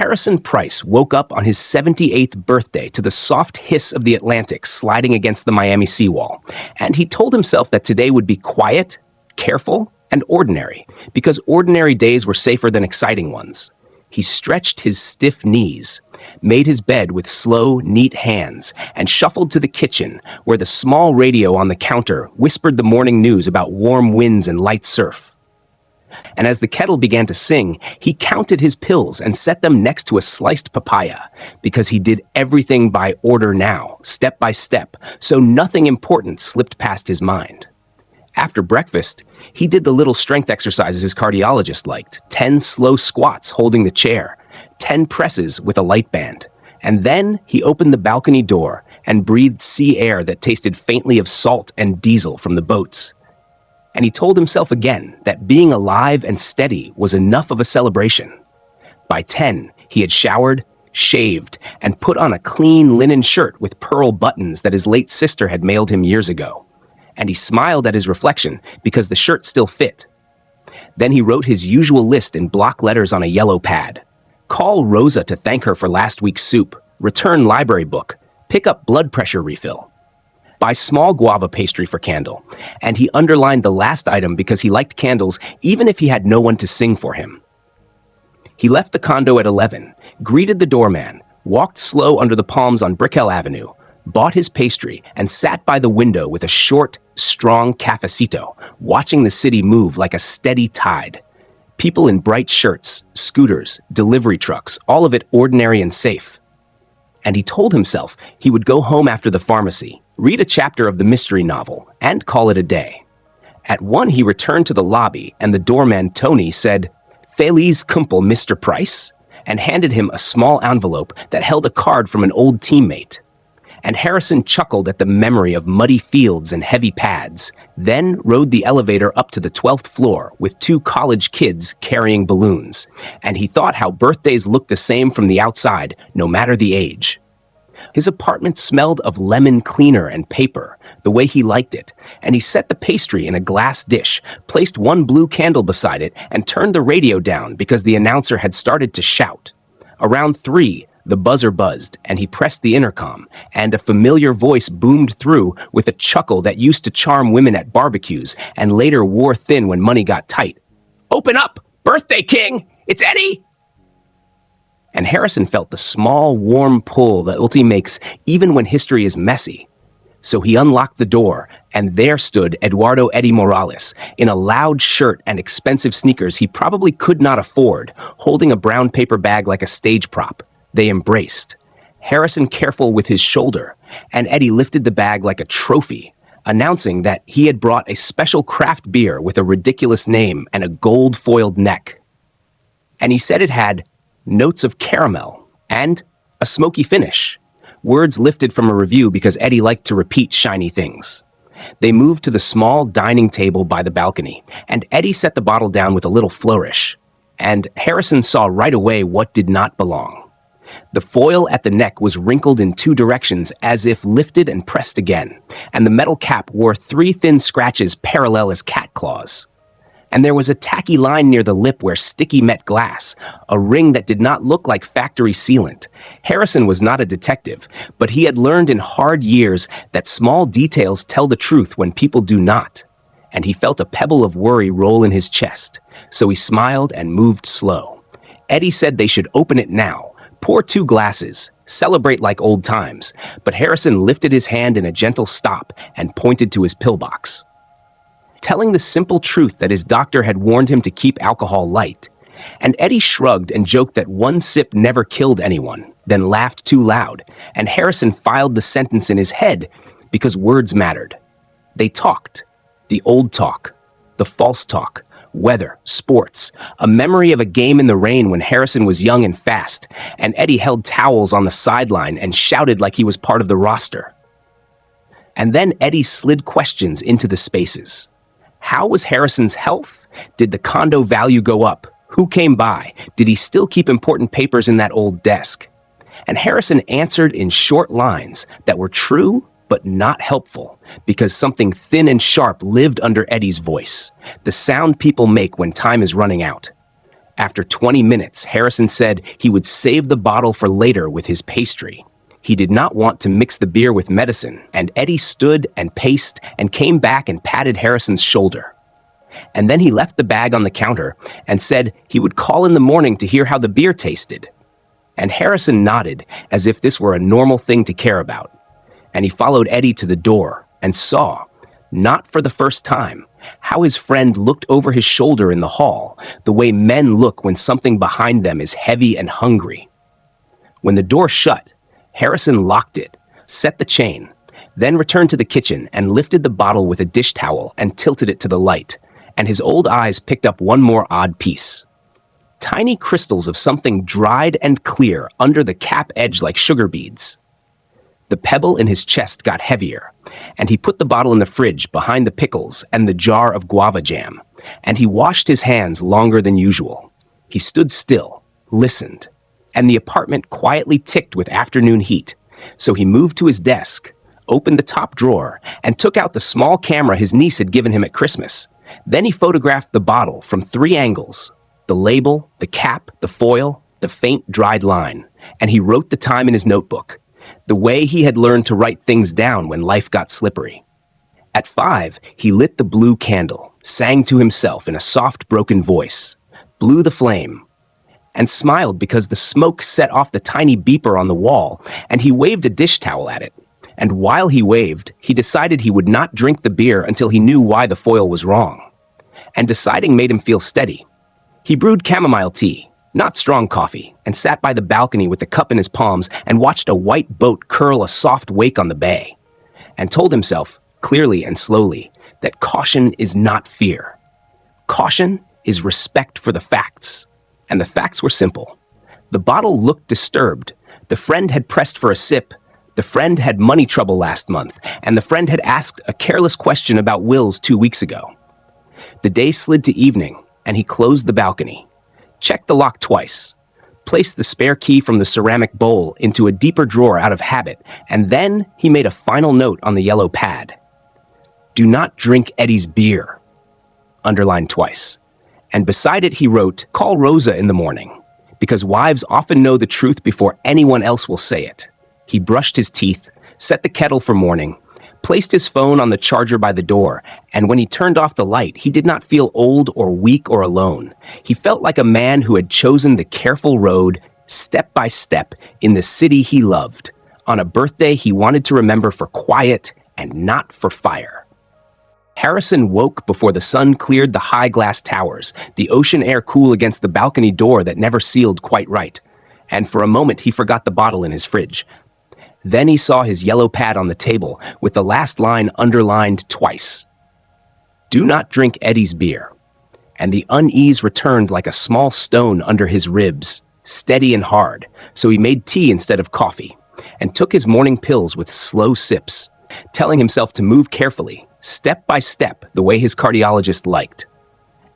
Harrison Price woke up on his 78th birthday to the soft hiss of the Atlantic sliding against the Miami seawall, and he told himself that today would be quiet, careful, and ordinary, because ordinary days were safer than exciting ones. He stretched his stiff knees, made his bed with slow, neat hands, and shuffled to the kitchen, where the small radio on the counter whispered the morning news about warm winds and light surf. And as the kettle began to sing, he counted his pills and set them next to a sliced papaya, because he did everything by order now, step by step, so nothing important slipped past his mind. After breakfast, he did the little strength exercises his cardiologist liked, 10 slow squats holding the chair, 10 presses with a light band. And then he opened the balcony door and breathed sea air that tasted faintly of salt and diesel from the boats. And he told himself again that being alive and steady was enough of a celebration. By 10, he had showered, shaved, and put on a clean linen shirt with pearl buttons that his late sister had mailed him years ago. And he smiled at his reflection because the shirt still fit. Then he wrote his usual list in block letters on a yellow pad. Call Rosa to thank her for last week's soup, return library book, pick up blood pressure refill. Buy small guava pastry for candle, and he underlined the last item because he liked candles even if he had no one to sing for him. He left the condo at 11, greeted the doorman, walked slow under the palms on Brickell Avenue, bought his pastry, and sat by the window with a short, strong cafecito, watching the city move like a steady tide. People in bright shirts, scooters, delivery trucks, all of it ordinary and safe. And he told himself he would go home after the pharmacy, read a chapter of the mystery novel, and call it a day. At 1, he returned to the lobby, and the doorman, Tony, said, "Feliz cumple, Mr. Price," and handed him a small envelope that held a card from an old teammate. And Harrison chuckled at the memory of muddy fields and heavy pads, then rode the elevator up to the 12th floor with 2 college kids carrying balloons. And he thought how birthdays looked the same from the outside, no matter the age. His apartment smelled of lemon cleaner and paper, the way he liked it, and he set the pastry in a glass dish, placed 1 blue candle beside it, and turned the radio down because the announcer had started to shout. Around 3, the buzzer buzzed, and he pressed the intercom, and a familiar voice boomed through with a chuckle that used to charm women at barbecues and later wore thin when money got tight. "Open up! Birthday King! It's Eddie!" And Harrison felt the small, warm pull that Ulti makes even when history is messy. So he unlocked the door, and there stood Eduardo Eddie Morales, in a loud shirt and expensive sneakers he probably could not afford, holding a brown paper bag like a stage prop. They embraced, Harrison careful with his shoulder, and Eddie lifted the bag like a trophy, announcing that he had brought a special craft beer with a ridiculous name and a gold-foiled neck. And he said it had notes of caramel and a smoky finish, words lifted from a review because Eddie liked to repeat shiny things. They moved to the small dining table by the balcony, and Eddie set the bottle down with a little flourish, and Harrison saw right away what did not belong. The foil at the neck was wrinkled in 2 directions as if lifted and pressed again, and the metal cap wore 3 thin scratches parallel as cat claws. And there was a tacky line near the lip where sticky met glass, a ring that did not look like factory sealant. Harrison was not a detective, but he had learned in hard years that small details tell the truth when people do not. And he felt a pebble of worry roll in his chest, so he smiled and moved slow. Eddie said they should open it now. Pour 2 glasses, celebrate like old times, but Harrison lifted his hand in a gentle stop and pointed to his pillbox. Telling the simple truth that his doctor had warned him to keep alcohol light, and Eddie shrugged and joked that 1 sip never killed anyone, then laughed too loud, and Harrison filed the sentence in his head because words mattered. They talked, the old talk, the false talk, weather, sports, a memory of a game in the rain when Harrison was young and fast, and Eddie held towels on the sideline and shouted like he was part of the roster. And then Eddie slid questions into the spaces. How was Harrison's health? Did the condo value go up? Who came by? Did he still keep important papers in that old desk? And Harrison answered in short lines that were true but not helpful, because something thin and sharp lived under Eddie's voice, the sound people make when time is running out. After 20 minutes, Harrison said he would save the bottle for later with his pastry. He did not want to mix the beer with medicine, and Eddie stood and paced and came back and patted Harrison's shoulder. And then he left the bag on the counter and said he would call in the morning to hear how the beer tasted. And Harrison nodded as if this were a normal thing to care about. And he followed Eddie to the door and saw, not for the first time, how his friend looked over his shoulder in the hall, the way men look when something behind them is heavy and hungry. When the door shut, Harrison locked it, set the chain, then returned to the kitchen and lifted the bottle with a dish towel and tilted it to the light, and his old eyes picked up one more odd piece. Tiny crystals of something dried and clear under the cap edge like sugar beads. The pebble in his chest got heavier, and he put the bottle in the fridge behind the pickles and the jar of guava jam, and he washed his hands longer than usual. He stood still, listened, and the apartment quietly ticked with afternoon heat, so he moved to his desk, opened the top drawer, and took out the small camera his niece had given him at Christmas. Then he photographed the bottle from 3 angles: the label, the cap, the foil, the faint dried line, and he wrote the time in his notebook, the way he had learned to write things down when life got slippery. At 5, he lit the blue candle, sang to himself in a soft, broken voice, blew the flame, and smiled because the smoke set off the tiny beeper on the wall, and he waved a dish towel at it. And while he waved, he decided he would not drink the beer until he knew why the foil was wrong. And deciding made him feel steady. He brewed chamomile tea, not strong coffee, and sat by the balcony with the cup in his palms and watched a white boat curl a soft wake on the bay, and told himself, clearly and slowly, that caution is not fear. Caution is respect for the facts. And the facts were simple. The bottle looked disturbed. The friend had pressed for a sip. The friend had money trouble last month, and the friend had asked a careless question about wills 2 weeks ago. The day slid to evening, and he closed the balcony, checked the lock twice, placed the spare key from the ceramic bowl into a deeper drawer out of habit, and then he made a final note on the yellow pad. Do not drink Eddie's beer, underlined twice. And beside it he wrote, call Rosa in the morning, because wives often know the truth before anyone else will say it. He brushed his teeth, set the kettle for morning, placed his phone on the charger by the door, and when he turned off the light, he did not feel old or weak or alone. He felt like a man who had chosen the careful road, step by step, in the city he loved, on a birthday he wanted to remember for quiet and not for fire. Harrison woke before the sun cleared the high glass towers, the ocean air cool against the balcony door that never sealed quite right, and for a moment he forgot the bottle in his fridge. Then he saw his yellow pad on the table with the last line underlined twice. Do not drink Eddie's beer. And the unease returned like a small stone under his ribs, steady and hard, so he made tea instead of coffee, and took his morning pills with slow sips, telling himself to move carefully, step by step, the way his cardiologist liked.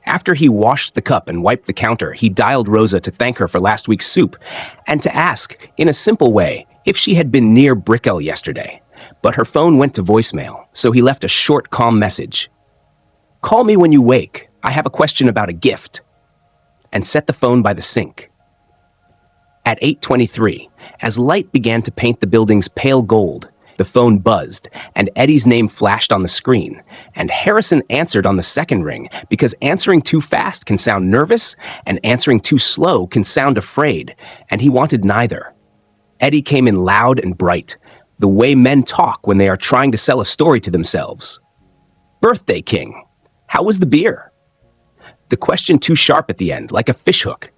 After he washed the cup and wiped the counter, he dialed Rosa to thank her for last week's soup, and to ask, in a simple way, if she had been near Brickell yesterday. But her phone went to voicemail, so he left a short, calm message. Call me when you wake. I have a question about a gift. And set the phone by the sink. At 8:23, as light began to paint the building's pale gold, the phone buzzed, and Eddie's name flashed on the screen, and Harrison answered on the second ring, because answering too fast can sound nervous, and answering too slow can sound afraid, and he wanted neither. Eddie came in loud and bright, the way men talk when they are trying to sell a story to themselves. Birthday King, how was the beer? The question too sharp at the end, like a fishhook.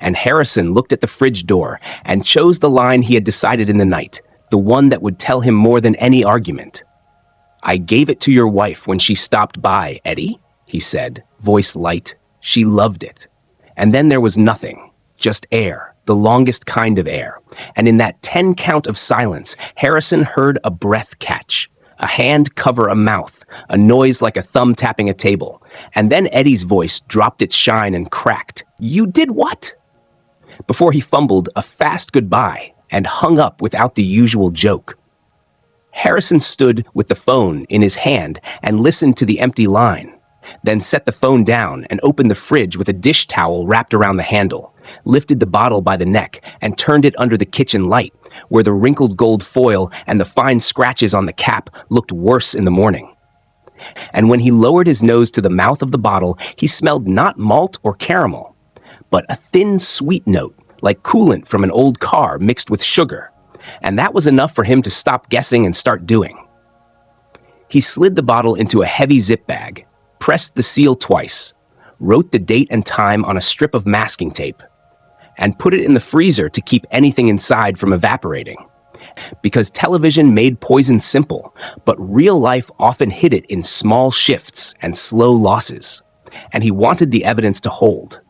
And Harrison looked at the fridge door and chose the line he had decided in the night, the one that would tell him more than any argument. I gave it to your wife when she stopped by, Eddie, he said, voice light. She loved it. And then there was nothing, just air. The longest kind of air, and in that 10 count of silence, Harrison heard a breath catch, a hand cover a mouth, a noise like a thumb tapping a table, and then Eddie's voice dropped its shine and cracked. You did what? Before he fumbled a fast goodbye and hung up without the usual joke. Harrison stood with the phone in his hand and listened to the empty line, then set the phone down and opened the fridge with a dish towel wrapped around the handle, lifted the bottle by the neck and turned it under the kitchen light, where the wrinkled gold foil and the fine scratches on the cap looked worse in the morning. And when he lowered his nose to the mouth of the bottle, he smelled not malt or caramel, but a thin, sweet note, like coolant from an old car mixed with sugar. And that was enough for him to stop guessing and start doing. He slid the bottle into a heavy zip bag, pressed the seal twice, wrote the date and time on a strip of masking tape, and put it in the freezer to keep anything inside from evaporating. Because television made poison simple, but real life often hid it in small shifts and slow losses, and he wanted the evidence to hold.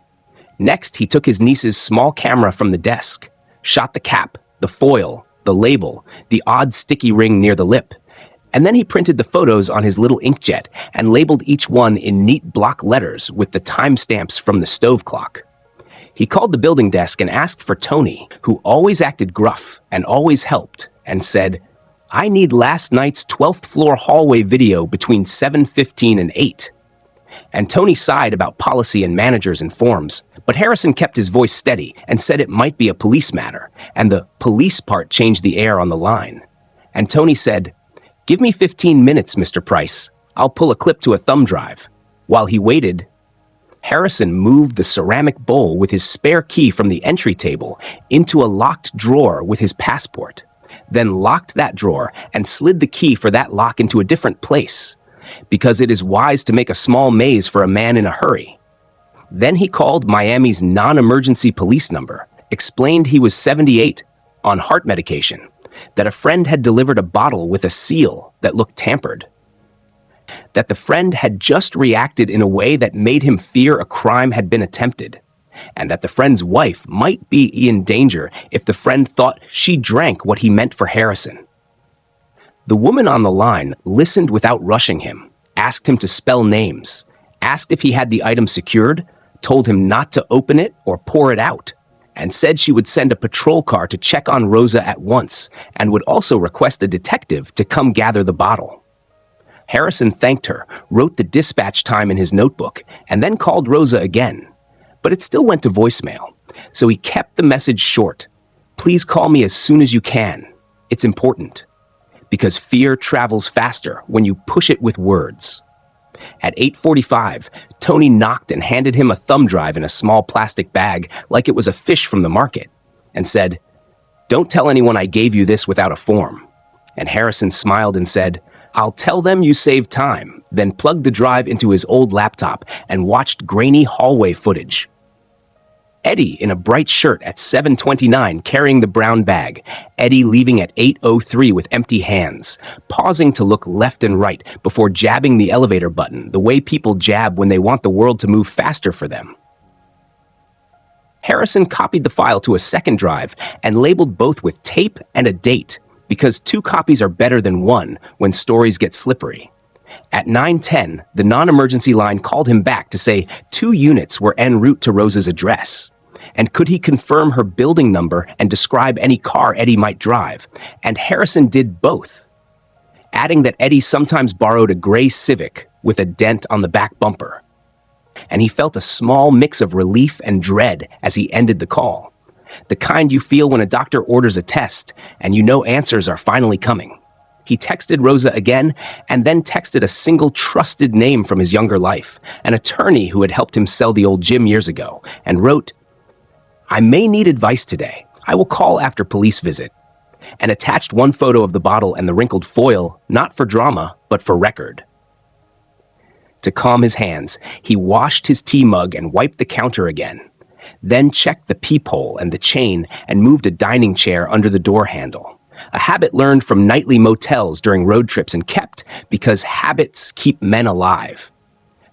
Next, he took his niece's small camera from the desk, shot the cap, the foil, the label, the odd sticky ring near the lip, and then he printed the photos on his little inkjet and labeled each one in neat block letters with the timestamps from the stove clock. He called the building desk and asked for Tony, who always acted gruff and always helped, and said, "I need last night's 12th floor hallway video between 7:15 and 8. And Tony sighed about policy and managers and forms, but Harrison kept his voice steady and said it might be a police matter, and the police part changed the air on the line. And Tony said, "Give me 15 minutes, Mr. Price. I'll pull a clip to a thumb drive." While he waited, Harrison moved the ceramic bowl with his spare key from the entry table into a locked drawer with his passport, then locked that drawer and slid the key for that lock into a different place, because it is wise to make a small maze for a man in a hurry. Then he called Miami's non-emergency police number, explained he was 78, on heart medication, that a friend had delivered a bottle with a seal that looked tampered, that the friend had just reacted in a way that made him fear a crime had been attempted, and that the friend's wife might be in danger if the friend thought she drank what he meant for Harrison. The woman on the line listened without rushing him, asked him to spell names, asked if he had the item secured, told him not to open it or pour it out, and said she would send a patrol car to check on Rosa at once and would also request a detective to come gather the bottle. Harrison thanked her, wrote the dispatch time in his notebook, and then called Rosa again. But it still went to voicemail, so he kept the message short. "Please call me as soon as you can. It's important." Because fear travels faster when you push it with words. At 8:45, Tony knocked and handed him a thumb drive in a small plastic bag like it was a fish from the market, and said, "Don't tell anyone I gave you this without a form." And Harrison smiled and said, "I'll tell them you saved time," then plugged the drive into his old laptop and watched grainy hallway footage. Eddie in a bright shirt at 7:29 carrying the brown bag, Eddie leaving at 8:03 with empty hands, pausing to look left and right before jabbing the elevator button the way people jab when they want the world to move faster for them. Harrison copied the file to a second drive and labeled both with tape and a date, because 2 copies are better than 1 when stories get slippery. At 9:10, the non-emergency line called him back to say 2 units were en route to Rosa's address. And could he confirm her building number and describe any car Eddie might drive? And Harrison did both, adding that Eddie sometimes borrowed a gray Civic with a dent on the back bumper. And he felt a small mix of relief and dread as he ended the call, the kind you feel when a doctor orders a test and you know answers are finally coming. He texted Rosa again, and then texted a single trusted name from his younger life, an attorney who had helped him sell the old gym years ago, and wrote, "I may need advice today. I will call after police visit," and attached 1 photo of the bottle and the wrinkled foil, not for drama, but for record. To calm his hands, he washed his tea mug and wiped the counter again, then checked the peephole and the chain and moved a dining chair under the door handle, a habit learned from nightly motels during road trips and kept because habits keep men alive.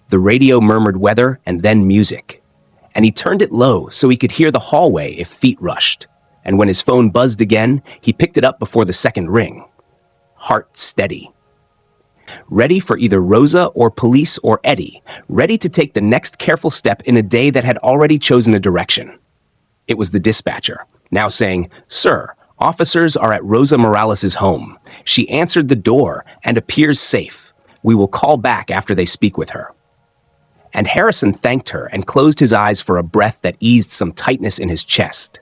The radio murmured weather and then music, and he turned it low so he could hear the hallway if feet rushed. And when his phone buzzed again, he picked it up before the second ring. Heart steady. Ready for either Rosa or police or Eddie, ready to take the next careful step in a day that had already chosen a direction. It was the dispatcher, now saying, "Sir, officers are at Rosa Morales' home. She answered the door and appears safe. We will call back after they speak with her." And Harrison thanked her and closed his eyes for a breath that eased some tightness in his chest.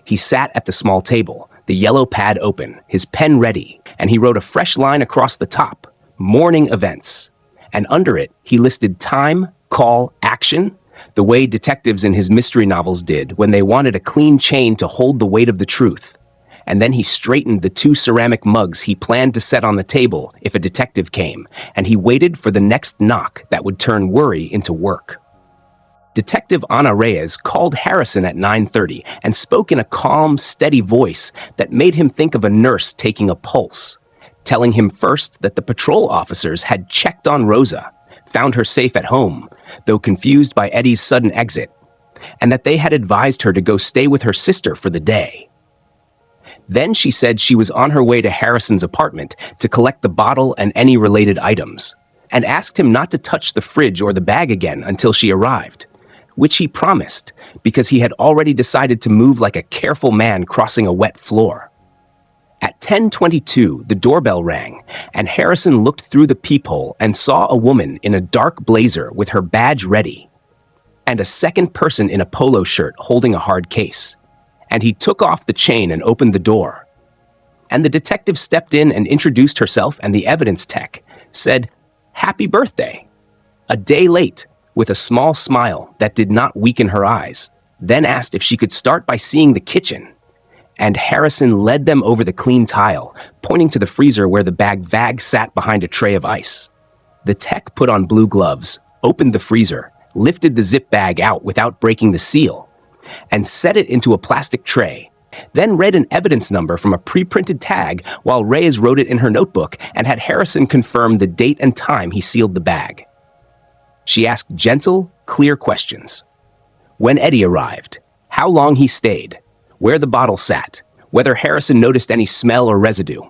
He sat at the small table, the yellow pad open, his pen ready, and he wrote a fresh line across the top, morning events. And under it, he listed time, call, action, the way detectives in his mystery novels did when they wanted a clean chain to hold the weight of the truth. And then he straightened the 2 ceramic mugs he planned to set on the table if a detective came, and he waited for the next knock that would turn worry into work. Detective Ana Reyes called Harrison at 9:30 and spoke in a calm, steady voice that made him think of a nurse taking a pulse, telling him first that the patrol officers had checked on Rosa, found her safe at home, though confused by Eddie's sudden exit, and that they had advised her to go stay with her sister for the day. Then she said she was on her way to Harrison's apartment to collect the bottle and any related items, and asked him not to touch the fridge or the bag again until she arrived, which he promised because he had already decided to move like a careful man crossing a wet floor. At 10:22, the doorbell rang, and Harrison looked through the peephole and saw a woman in a dark blazer with her badge ready, and a second person in a polo shirt holding a hard case. And he took off the chain and opened the door. And the detective stepped in and introduced herself, and the evidence tech said, "Happy birthday," a day late, with a small smile that did not weaken her eyes, then asked if she could start by seeing the kitchen. And Harrison led them over the clean tile, pointing to the freezer where the bag sat behind a tray of ice. The tech put on blue gloves, opened the freezer, lifted the zip bag out without breaking the seal, and set it into a plastic tray, then read an evidence number from a pre-printed tag while Reyes wrote it in her notebook and had Harrison confirm the date and time he sealed the bag. She asked gentle, clear questions. When Eddie arrived, how long he stayed, where the bottle sat, whether Harrison noticed any smell or residue.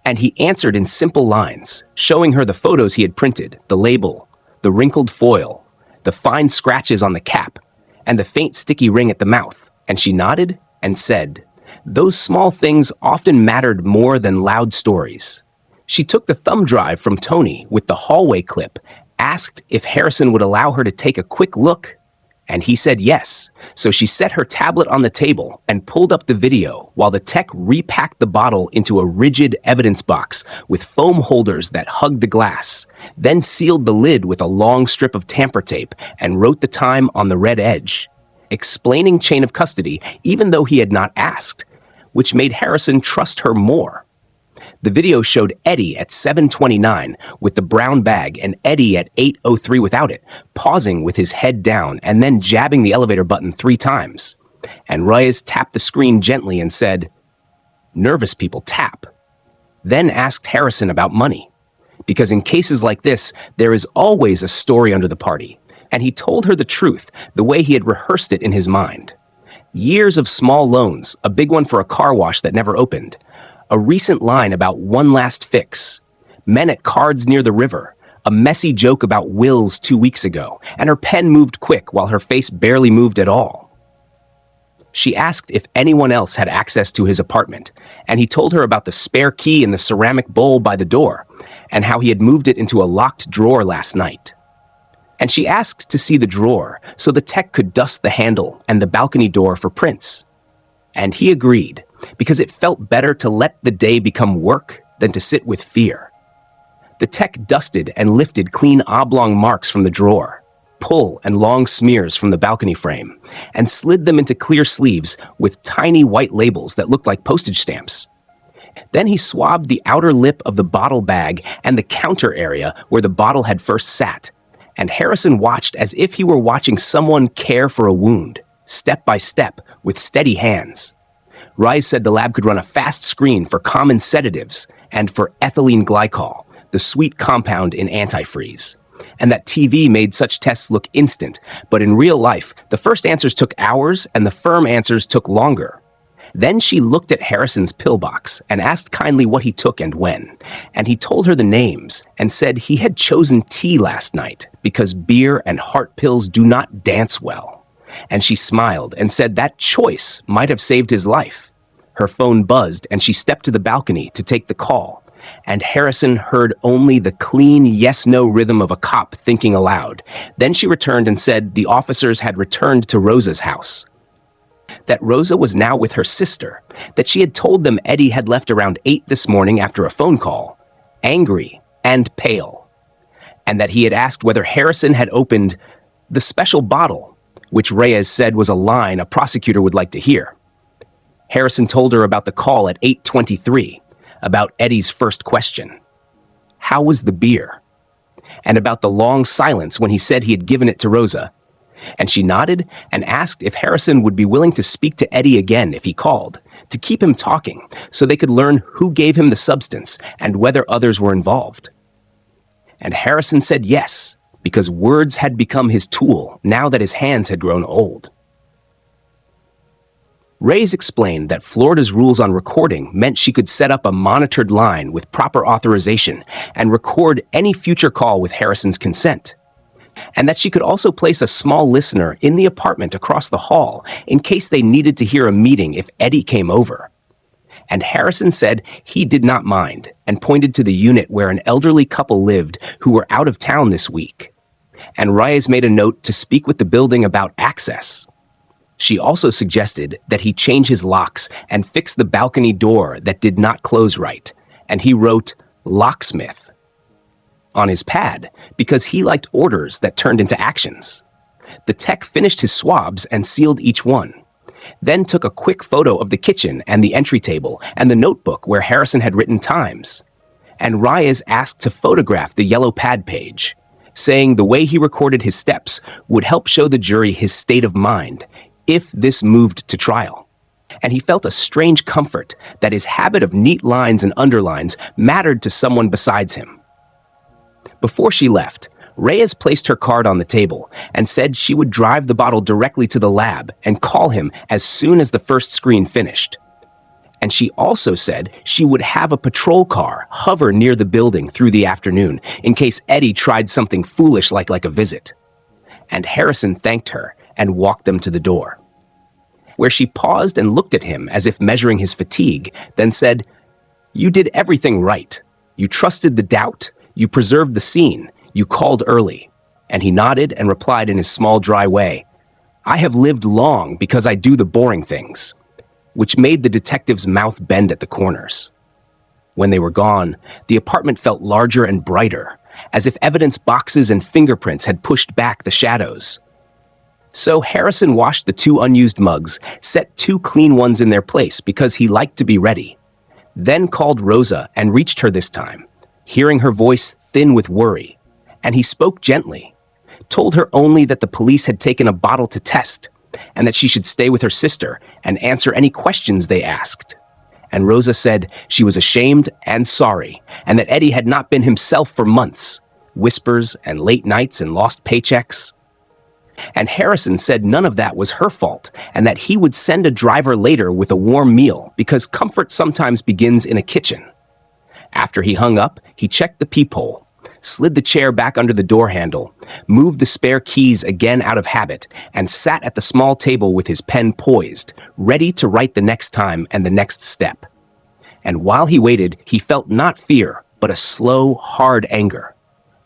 And he answered in simple lines, showing her the photos he had printed, the label, the wrinkled foil, the fine scratches on the cap, and the faint sticky ring at the mouth, and she nodded and said, "Those small things often mattered more than loud stories." She took the thumb drive from Tony with the hallway clip, asked if Harrison would allow her to take a quick look, and he said yes. So she set her tablet on the table and pulled up the video while the tech repacked the bottle into a rigid evidence box with foam holders that hugged the glass, then sealed the lid with a long strip of tamper tape and wrote the time on the red edge, explaining chain of custody even though he had not asked, which made Harrison trust her more. The video showed Eddie at 7:29 with the brown bag and Eddie at 8:03 without it, pausing with his head down and then jabbing the elevator button 3 times. And Reyes tapped the screen gently and said, "Nervous people tap." Then asked Harrison about money, because in cases like this, there is always a story under the party. And he told her the truth, the way he had rehearsed it in his mind. Years of small loans, a big one for a car wash that never opened, a recent line about one last fix, men at cards near the river, a messy joke about wills 2 weeks ago, and her pen moved quick while her face barely moved at all. She asked if anyone else had access to his apartment, and he told her about the spare key in the ceramic bowl by the door, and how he had moved it into a locked drawer last night. And she asked to see the drawer so the tech could dust the handle and the balcony door for prints. And he agreed, because it felt better to let the day become work than to sit with fear. The tech dusted and lifted clean oblong marks from the drawer, pull and long smears from the balcony frame, and slid them into clear sleeves with tiny white labels that looked like postage stamps. Then he swabbed the outer lip of the bottle bag and the counter area where the bottle had first sat, and Harrison watched as if he were watching someone care for a wound, step by step, with steady hands. Reyes said the lab could run a fast screen for common sedatives and for ethylene glycol, the sweet compound in antifreeze, and that TV made such tests look instant, but in real life, the first answers took hours and the firm answers took longer. Then she looked at Harrison's pillbox and asked kindly what he took and when, and he told her the names and said he had chosen tea last night because beer and heart pills do not dance well. And she smiled and said that choice might have saved his life. Her phone buzzed and she stepped to the balcony to take the call, and Harrison heard only the clean yes-no rhythm of a cop thinking aloud. Then she returned and said the officers had returned to Rosa's house, that Rosa was now with her sister, that she had told them Eddie had left around 8 this morning after a phone call, angry and pale, and that he had asked whether Harrison had opened the special bottle, which Reyes said was a line a prosecutor would like to hear. Harrison told her about the call at 8:23, about Eddie's first question. How was the beer? And about the long silence when he said he had given it to Rosa. And she nodded and asked if Harrison would be willing to speak to Eddie again if he called, to keep him talking so they could learn who gave him the substance and whether others were involved. And Harrison said yes, because words had become his tool now that his hands had grown old. Reyes explained that Florida's rules on recording meant she could set up a monitored line with proper authorization and record any future call with Harrison's consent, and that she could also place a small listener in the apartment across the hall in case they needed to hear a meeting if Eddie came over. And Harrison said he did not mind and pointed to the unit where an elderly couple lived who were out of town this week. And Reyes made a note to speak with the building about access. She also suggested that he change his locks and fix the balcony door that did not close right, and he wrote locksmith on his pad because he liked orders that turned into actions. The tech finished his swabs and sealed each one, then took a quick photo of the kitchen and the entry table and the notebook where Harrison had written times. And Reyes asked to photograph the yellow pad page, saying the way he recorded his steps would help show the jury his state of mind if this moved to trial. And he felt a strange comfort that his habit of neat lines and underlines mattered to someone besides him. Before she left, Reyes placed her card on the table and said she would drive the bottle directly to the lab and call him as soon as the first screen finished. And she also said she would have a patrol car hover near the building through the afternoon in case Eddie tried something foolish like a visit. And Harrison thanked her and walked them to the door, where she paused and looked at him as if measuring his fatigue, then said, "You did everything right. You trusted the doubt. You preserved the scene. You called early." And he nodded and replied in his small, dry way, "I have lived long because I do the boring things," which made the detective's mouth bend at the corners. When they were gone, the apartment felt larger and brighter, as if evidence boxes and fingerprints had pushed back the shadows. So Harrison washed the 2 unused mugs, set 2 clean ones in their place because he liked to be ready, then called Rosa and reached her this time, hearing her voice thin with worry. And he spoke gently, told her only that the police had taken a bottle to test, and that she should stay with her sister and answer any questions they asked. And Rosa said she was ashamed and sorry, and that Eddie had not been himself for months, whispers and late nights and lost paychecks. And Harrison said none of that was her fault, and that he would send a driver later with a warm meal because comfort sometimes begins in a kitchen. After he hung up, he checked the peephole, slid the chair back under the door handle, moved the spare keys again out of habit, and sat at the small table with his pen poised, ready to write the next time and the next step. And while he waited, he felt not fear, but a slow, hard anger.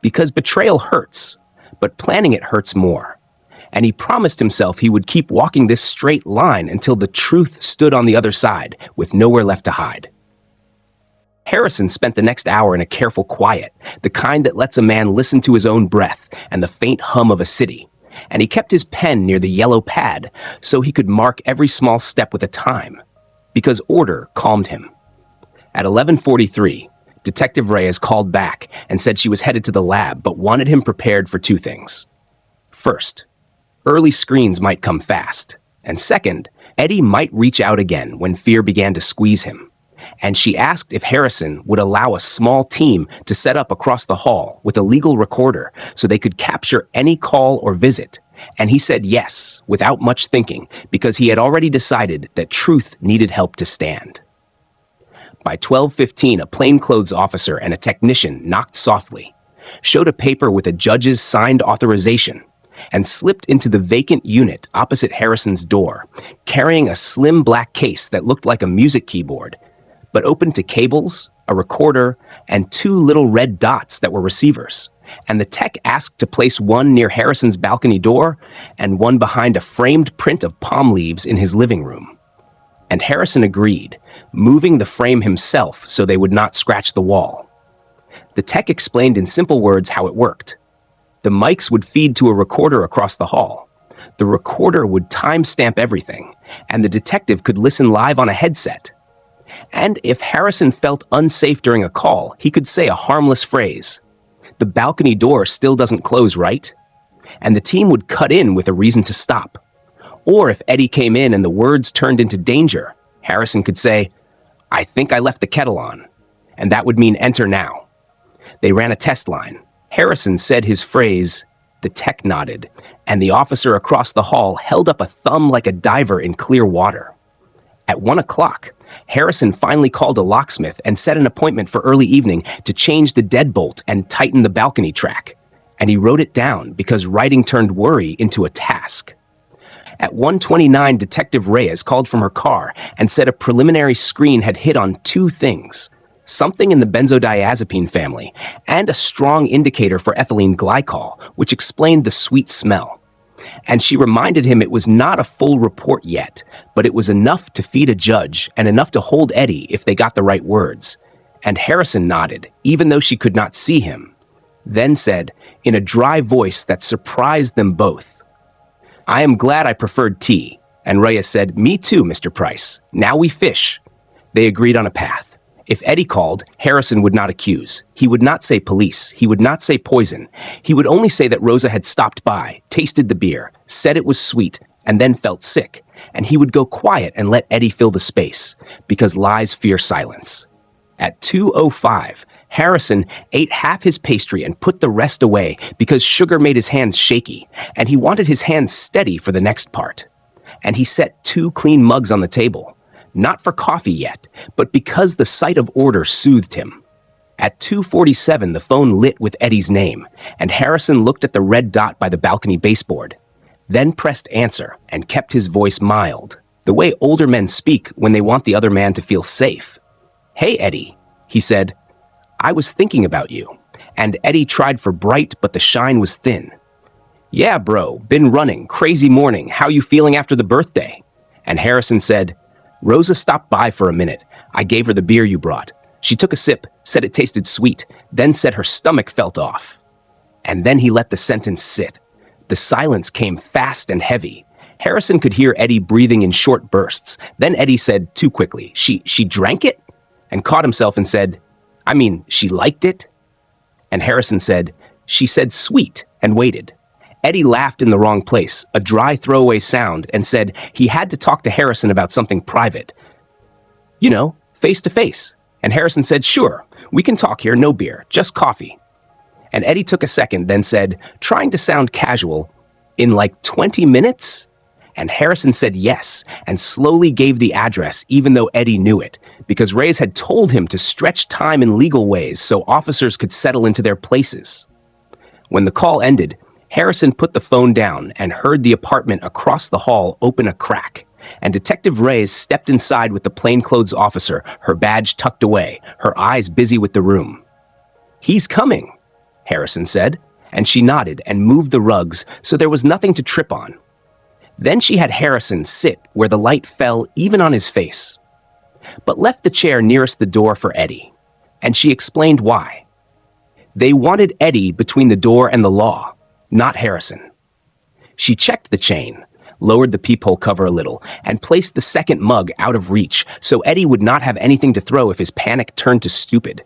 Because betrayal hurts, but planning it hurts more. And he promised himself he would keep walking this straight line until the truth stood on the other side, with nowhere left to hide. Harrison spent the next hour in a careful quiet, the kind that lets a man listen to his own breath and the faint hum of a city. And he kept his pen near the yellow pad so he could mark every small step with a time, because order calmed him. At 11:43, Detective Reyes called back and said she was headed to the lab, but wanted him prepared for 2 things. First, early screens might come fast. And second, Eddie might reach out again when fear began to squeeze him. And she asked if Harrison would allow a small team to set up across the hall with a legal recorder so they could capture any call or visit. And he said yes, without much thinking, because he had already decided that truth needed help to stand. By 12:15, a plainclothes officer and a technician knocked softly, showed a paper with a judge's signed authorization, and slipped into the vacant unit opposite Harrison's door, carrying a slim black case that looked like a music keyboard, but open to cables a recorder, and two little red dots that were receivers. And the tech asked to place one near Harrison's balcony door and one behind a framed print of palm leaves in his living room. And Harrison agreed, moving the frame himself so they would not scratch the wall. The tech explained in simple words how it worked. The mics would feed to a recorder across the hall. The recorder would timestamp everything, and the detective could listen live on a headset. And if Harrison felt unsafe during a call, he could say a harmless phrase. "The balcony door still doesn't close, right?" And the team would cut in with a reason to stop. Or if Eddie came in and the words turned into danger, Harrison could say, "I think I left the kettle on." And that would mean enter now. They ran a test line. Harrison said his phrase, the tech nodded, and the officer across the hall held up a thumb like a diver in clear water. At 1 o'clock, Harrison finally called a locksmith and set an appointment for early evening to change the deadbolt and tighten the balcony track. And he wrote it down because writing turned worry into a task. At 1:29, Detective Reyes called from her car and said a preliminary screen had hit on two things: something in the benzodiazepine family and a strong indicator for ethylene glycol, which explained the sweet smell. And she reminded him it was not a full report yet, but it was enough to feed a judge and enough to hold Eddie if they got the right words. And Harrison nodded, even though she could not see him, then said, in a dry voice that surprised them both, "I am glad I preferred tea." And Reyes said, "Me too, Mr. Price. Now we fish." They agreed on a path. If Eddie called, Harrison would not accuse. He would not say police. He would not say poison. He would only say that Rosa had stopped by, tasted the beer, said it was sweet, and then felt sick. And he would go quiet and let Eddie fill the space, because lies fear silence. At 2:05, Harrison ate half his pastry and put the rest away because sugar made his hands shaky, and he wanted his hands steady for the next part. And he set two clean mugs on the table. Not for coffee yet, but because the sight of order soothed him. At 2:47, the phone lit with Eddie's name, and Harrison looked at the red dot by the balcony baseboard, then pressed answer and kept his voice mild, the way older men speak when they want the other man to feel safe. "Hey, Eddie," he said. "I was thinking about you." And Eddie tried for bright, but the shine was thin. "Yeah, bro, been running, crazy morning. How you feeling after the birthday?" And Harrison said, "Rosa stopped by for a minute. I gave her the beer you brought. She took a sip, said it tasted sweet, then said her stomach felt off." And then he let the sentence sit. The silence came fast and heavy. Harrison could hear Eddie breathing in short bursts. Then Eddie said too quickly, She drank it?" And caught himself and said, "I mean, she liked it?" And Harrison said, "She said sweet," and waited. Eddie laughed in the wrong place, a dry throwaway sound, and said he had to talk to Harrison about something private. "You know, face to face." And Harrison said, "Sure, we can talk here, no beer, just coffee." And Eddie took a second, then said, trying to sound casual, "In like 20 minutes?" And Harrison said yes, and slowly gave the address, even though Eddie knew it, because Reyes had told him to stretch time in legal ways so officers could settle into their places. When the call ended, Harrison put the phone down and heard the apartment across the hall open a crack, and Detective Reyes stepped inside with the plainclothes officer, her badge tucked away, her eyes busy with the room. "He's coming," Harrison said, and she nodded and moved the rugs so there was nothing to trip on. Then she had Harrison sit where the light fell even on his face, but left the chair nearest the door for Eddie, and she explained why. They wanted Eddie between the door and the law, not Harrison. She checked the chain, lowered the peephole cover a little, and placed the second mug out of reach so Eddie would not have anything to throw if his panic turned to stupid.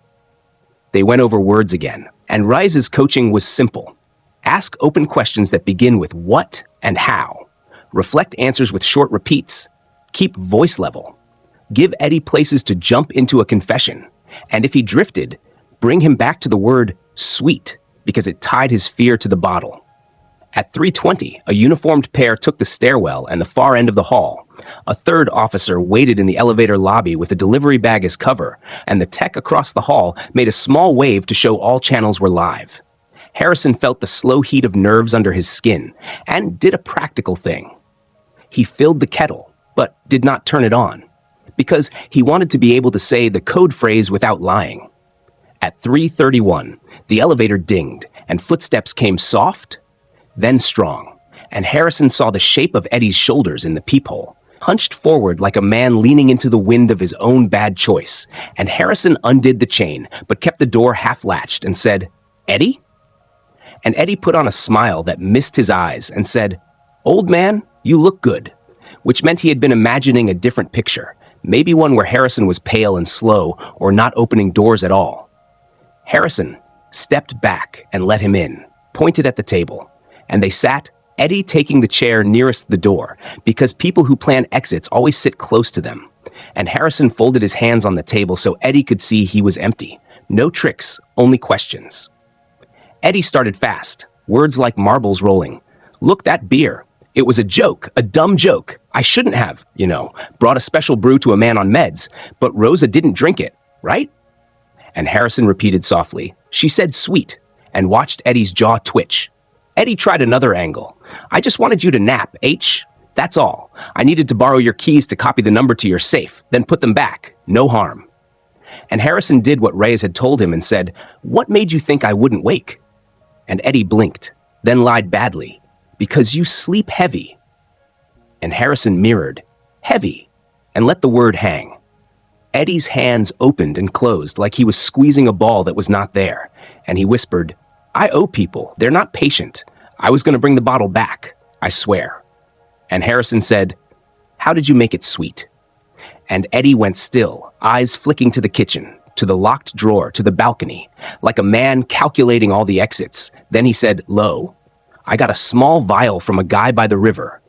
They went over words again, and Rise's coaching was simple. Ask open questions that begin with what and how. Reflect answers with short repeats. Keep voice level. Give Eddie places to jump into a confession, and if he drifted, bring him back to the word sweet, because it tied his fear to the bottle. At 3:20, a uniformed pair took the stairwell and the far end of the hall. A third officer waited in the elevator lobby with a delivery bag as cover, and the tech across the hall made a small wave to show all channels were live. Harrison felt the slow heat of nerves under his skin, and did a practical thing. He filled the kettle, but did not turn it on, because he wanted to be able to say the code phrase without lying. At 3:31, the elevator dinged, and footsteps came soft, then strong, and Harrison saw the shape of Eddie's shoulders in the peephole, hunched forward like a man leaning into the wind of his own bad choice, and Harrison undid the chain, but kept the door half-latched and said, "Eddie?" And Eddie put on a smile that missed his eyes and said, "Old man, you look good," which meant he had been imagining a different picture, maybe one where Harrison was pale and slow or not opening doors at all. Harrison stepped back and let him in, pointed at the table, and they sat, Eddie taking the chair nearest the door, because people who plan exits always sit close to them. And Harrison folded his hands on the table so Eddie could see he was empty. No tricks, only questions. Eddie started fast, words like marbles rolling. "Look, that beer. It was a joke, a dumb joke. I shouldn't have, brought a special brew to a man on meds, but Rosa didn't drink it, right?" And Harrison repeated softly, "She said sweet," and watched Eddie's jaw twitch. Eddie tried another angle. "I just wanted you to nap, H. That's all. I needed to borrow your keys to copy the number to your safe, then put them back. No harm." And Harrison did what Reyes had told him and said, "What made you think I wouldn't wake?" And Eddie blinked, then lied badly, "Because you sleep heavy." And Harrison mirrored, "Heavy," and let the word hang. Eddie's hands opened and closed like he was squeezing a ball that was not there, and he whispered, "I owe people. They're not patient. I was going to bring the bottle back, I swear." And Harrison said, "How did you make it sweet?" And Eddie went still, eyes flicking to the kitchen, to the locked drawer, to the balcony, like a man calculating all the exits. Then he said, "Lo, I got a small vial from a guy by the river.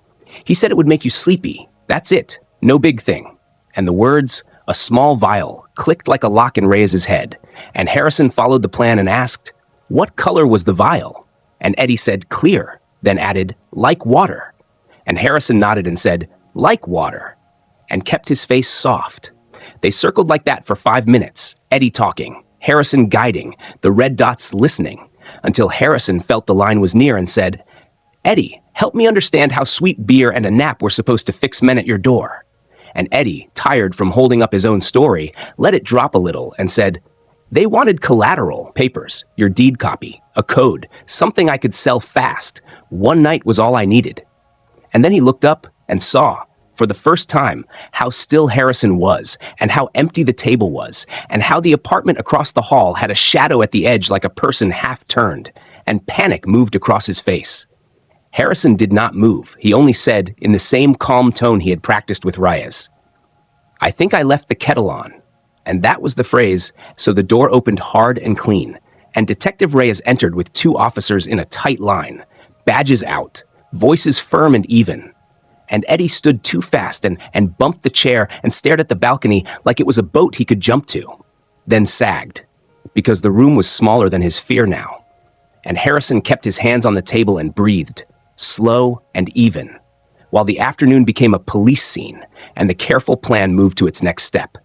He said it would make you sleepy. That's it. No big thing." And the words, "a small vial," clicked like a lock in Reyes' head. And Harrison followed the plan and asked, "What color was the vial?" And Eddie said, "Clear," then added, "Like water." And Harrison nodded and said, "Like water," and kept his face soft. They circled like that for 5 minutes, Eddie talking, Harrison guiding, the red dots listening, until Harrison felt the line was near and said, "Eddie, help me understand how sweet beer and a nap were supposed to fix men at your door." And Eddie, tired from holding up his own story, let it drop a little and said, "They wanted collateral, papers, your deed copy, a code, something I could sell fast. One night was all I needed." And then he looked up and saw, for the first time, how still Harrison was, and how empty the table was, and how the apartment across the hall had a shadow at the edge like a person half turned, and panic moved across his face. Harrison did not move. He only said, in the same calm tone he had practiced with Reyes, "I think I left the kettle on." And that was the phrase, so the door opened hard and clean, and Detective Reyes entered with 2 officers in a tight line, badges out, voices firm and even. And Eddie stood too fast and bumped the chair and stared at the balcony like it was a boat he could jump to, then sagged, because the room was smaller than his fear now. And Harrison kept his hands on the table and breathed, slow and even, while the afternoon became a police scene and the careful plan moved to its next step.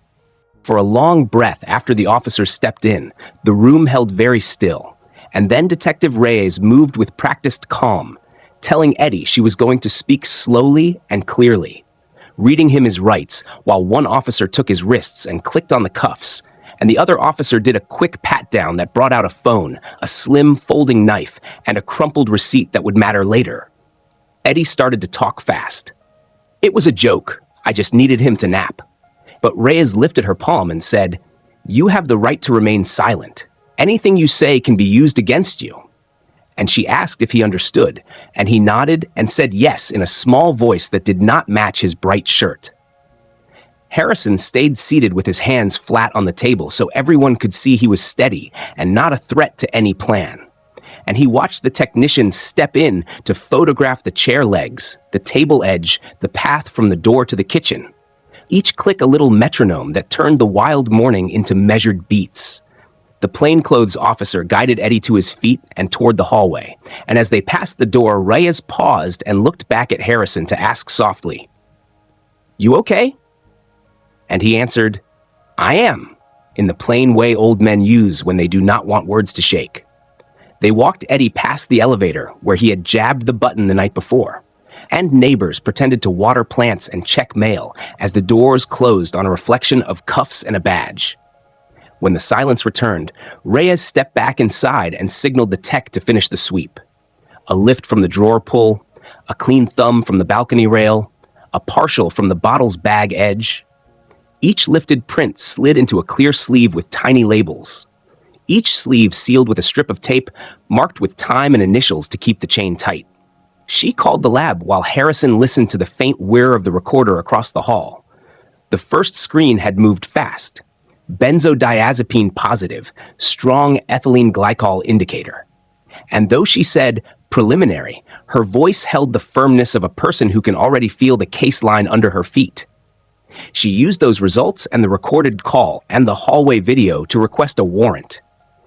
For a long breath after the officers stepped in, the room held very still, and then Detective Reyes moved with practiced calm, telling Eddie she was going to speak slowly and clearly, reading him his rights while one officer took his wrists and clicked on the cuffs, and the other officer did a quick pat-down that brought out a phone, a slim folding knife, and a crumpled receipt that would matter later. Eddie started to talk fast. "It was a joke. I just needed him to nap." But Reyes lifted her palm and said, "You have the right to remain silent. Anything you say can be used against you." And she asked if he understood, and he nodded and said yes in a small voice that did not match his bright shirt. Harrison stayed seated with his hands flat on the table so everyone could see he was steady and not a threat to any plan. And he watched the technician step in to photograph the chair legs, the table edge, the path from the door to the kitchen. Each click a little metronome that turned the wild morning into measured beats. The plainclothes officer guided Eddie to his feet and toward the hallway, and as they passed the door, Reyes paused and looked back at Harrison to ask softly, "You okay?" And he answered, "I am," in the plain way old men use when they do not want words to shake. They walked Eddie past the elevator where he had jabbed the button the night before, and neighbors pretended to water plants and check mail as the doors closed on a reflection of cuffs and a badge. When the silence returned, Reyes stepped back inside and signaled the tech to finish the sweep. A lift from the drawer pull, a clean thumb from the balcony rail, a partial from the bottle's bag edge. Each lifted print slid into a clear sleeve with tiny labels. Each sleeve sealed with a strip of tape marked with time and initials to keep the chain tight. She called the lab while Harrison listened to the faint whir of the recorder across the hall. The first screen had moved fast. Benzodiazepine positive, strong ethylene glycol indicator. And though she said preliminary, her voice held the firmness of a person who can already feel the case line under her feet. She used those results and the recorded call and the hallway video to request a warrant.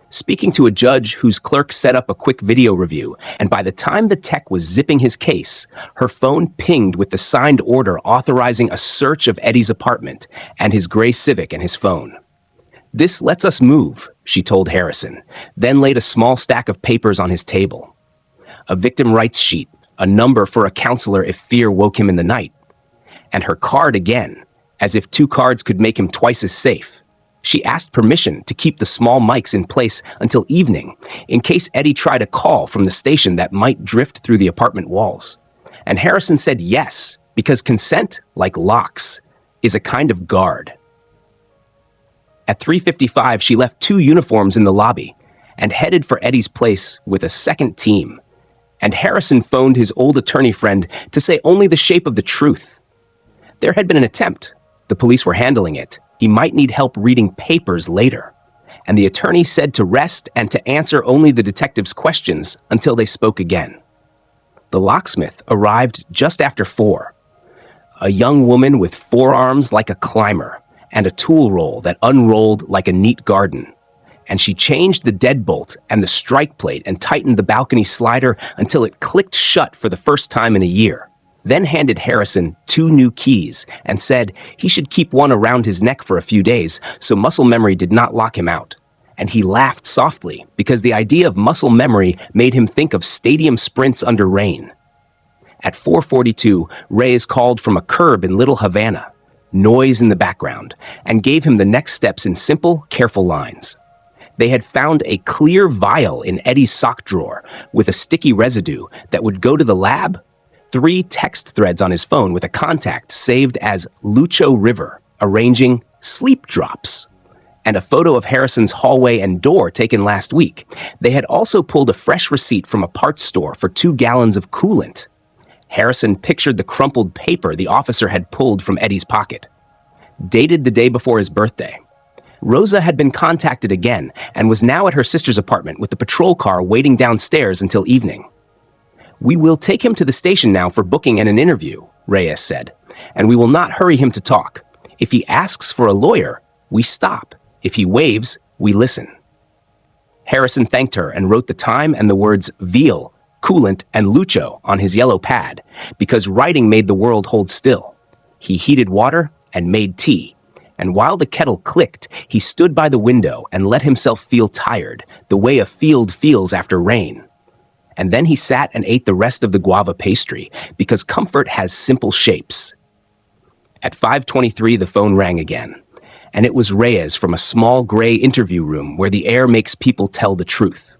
Speaking to a judge whose clerk set up a quick video review, and by the time the tech was zipping his case, her phone pinged with the signed order authorizing a search of Eddie's apartment and his gray Civic and his phone. "This lets us move," she told Harrison, then laid a small stack of papers on his table. A victim rights sheet, a number for a counselor if fear woke him in the night, and her card again, as if 2 cards could make him twice as safe. She asked permission to keep the small mics in place until evening, in case Eddie tried a call from the station that might drift through the apartment walls. And Harrison said yes, because consent, like locks, is a kind of guard. At 3:55, she left 2 uniforms in the lobby and headed for Eddie's place with a second team. And Harrison phoned his old attorney friend to say only the shape of the truth. There had been an attempt. The police were handling it. He might need help reading papers later. And the attorney said to rest and to answer only the detective's questions until they spoke again. The locksmith arrived just after 4. A young woman with forearms like a climber and a tool roll that unrolled like a neat garden. And she changed the deadbolt and the strike plate and tightened the balcony slider until it clicked shut for the first time in a year. Then handed Harrison 2 new keys and said he should keep one around his neck for a few days so muscle memory did not lock him out. And he laughed softly because the idea of muscle memory made him think of stadium sprints under rain. At 4:42, Reyes called from a curb in Little Havana, noise in the background, and gave him the next steps in simple, careful lines. They had found a clear vial in Eddie's sock drawer with a sticky residue that would go to the lab, 3 text threads on his phone with a contact saved as Lucho River, arranging sleep drops, and a photo of Harrison's hallway and door taken last week. They had also pulled a fresh receipt from a parts store for 2 gallons of coolant. Harrison pictured the crumpled paper the officer had pulled from Eddie's pocket. Dated the day before his birthday. Rosa had been contacted again and was now at her sister's apartment with the patrol car waiting downstairs until evening. "We will take him to the station now for booking and an interview," Reyes said, "and we will not hurry him to talk. If he asks for a lawyer, we stop. If he waves, we listen." Harrison thanked her and wrote the time and the words veal, coolant, and Lucho on his yellow pad, because writing made the world hold still. He heated water and made tea, and while the kettle clicked, he stood by the window and let himself feel tired, the way a field feels after rain. And then he sat and ate the rest of the guava pastry, because comfort has simple shapes. At 5:23, the phone rang again, and it was Reyes from a small gray interview room where the air makes people tell the truth.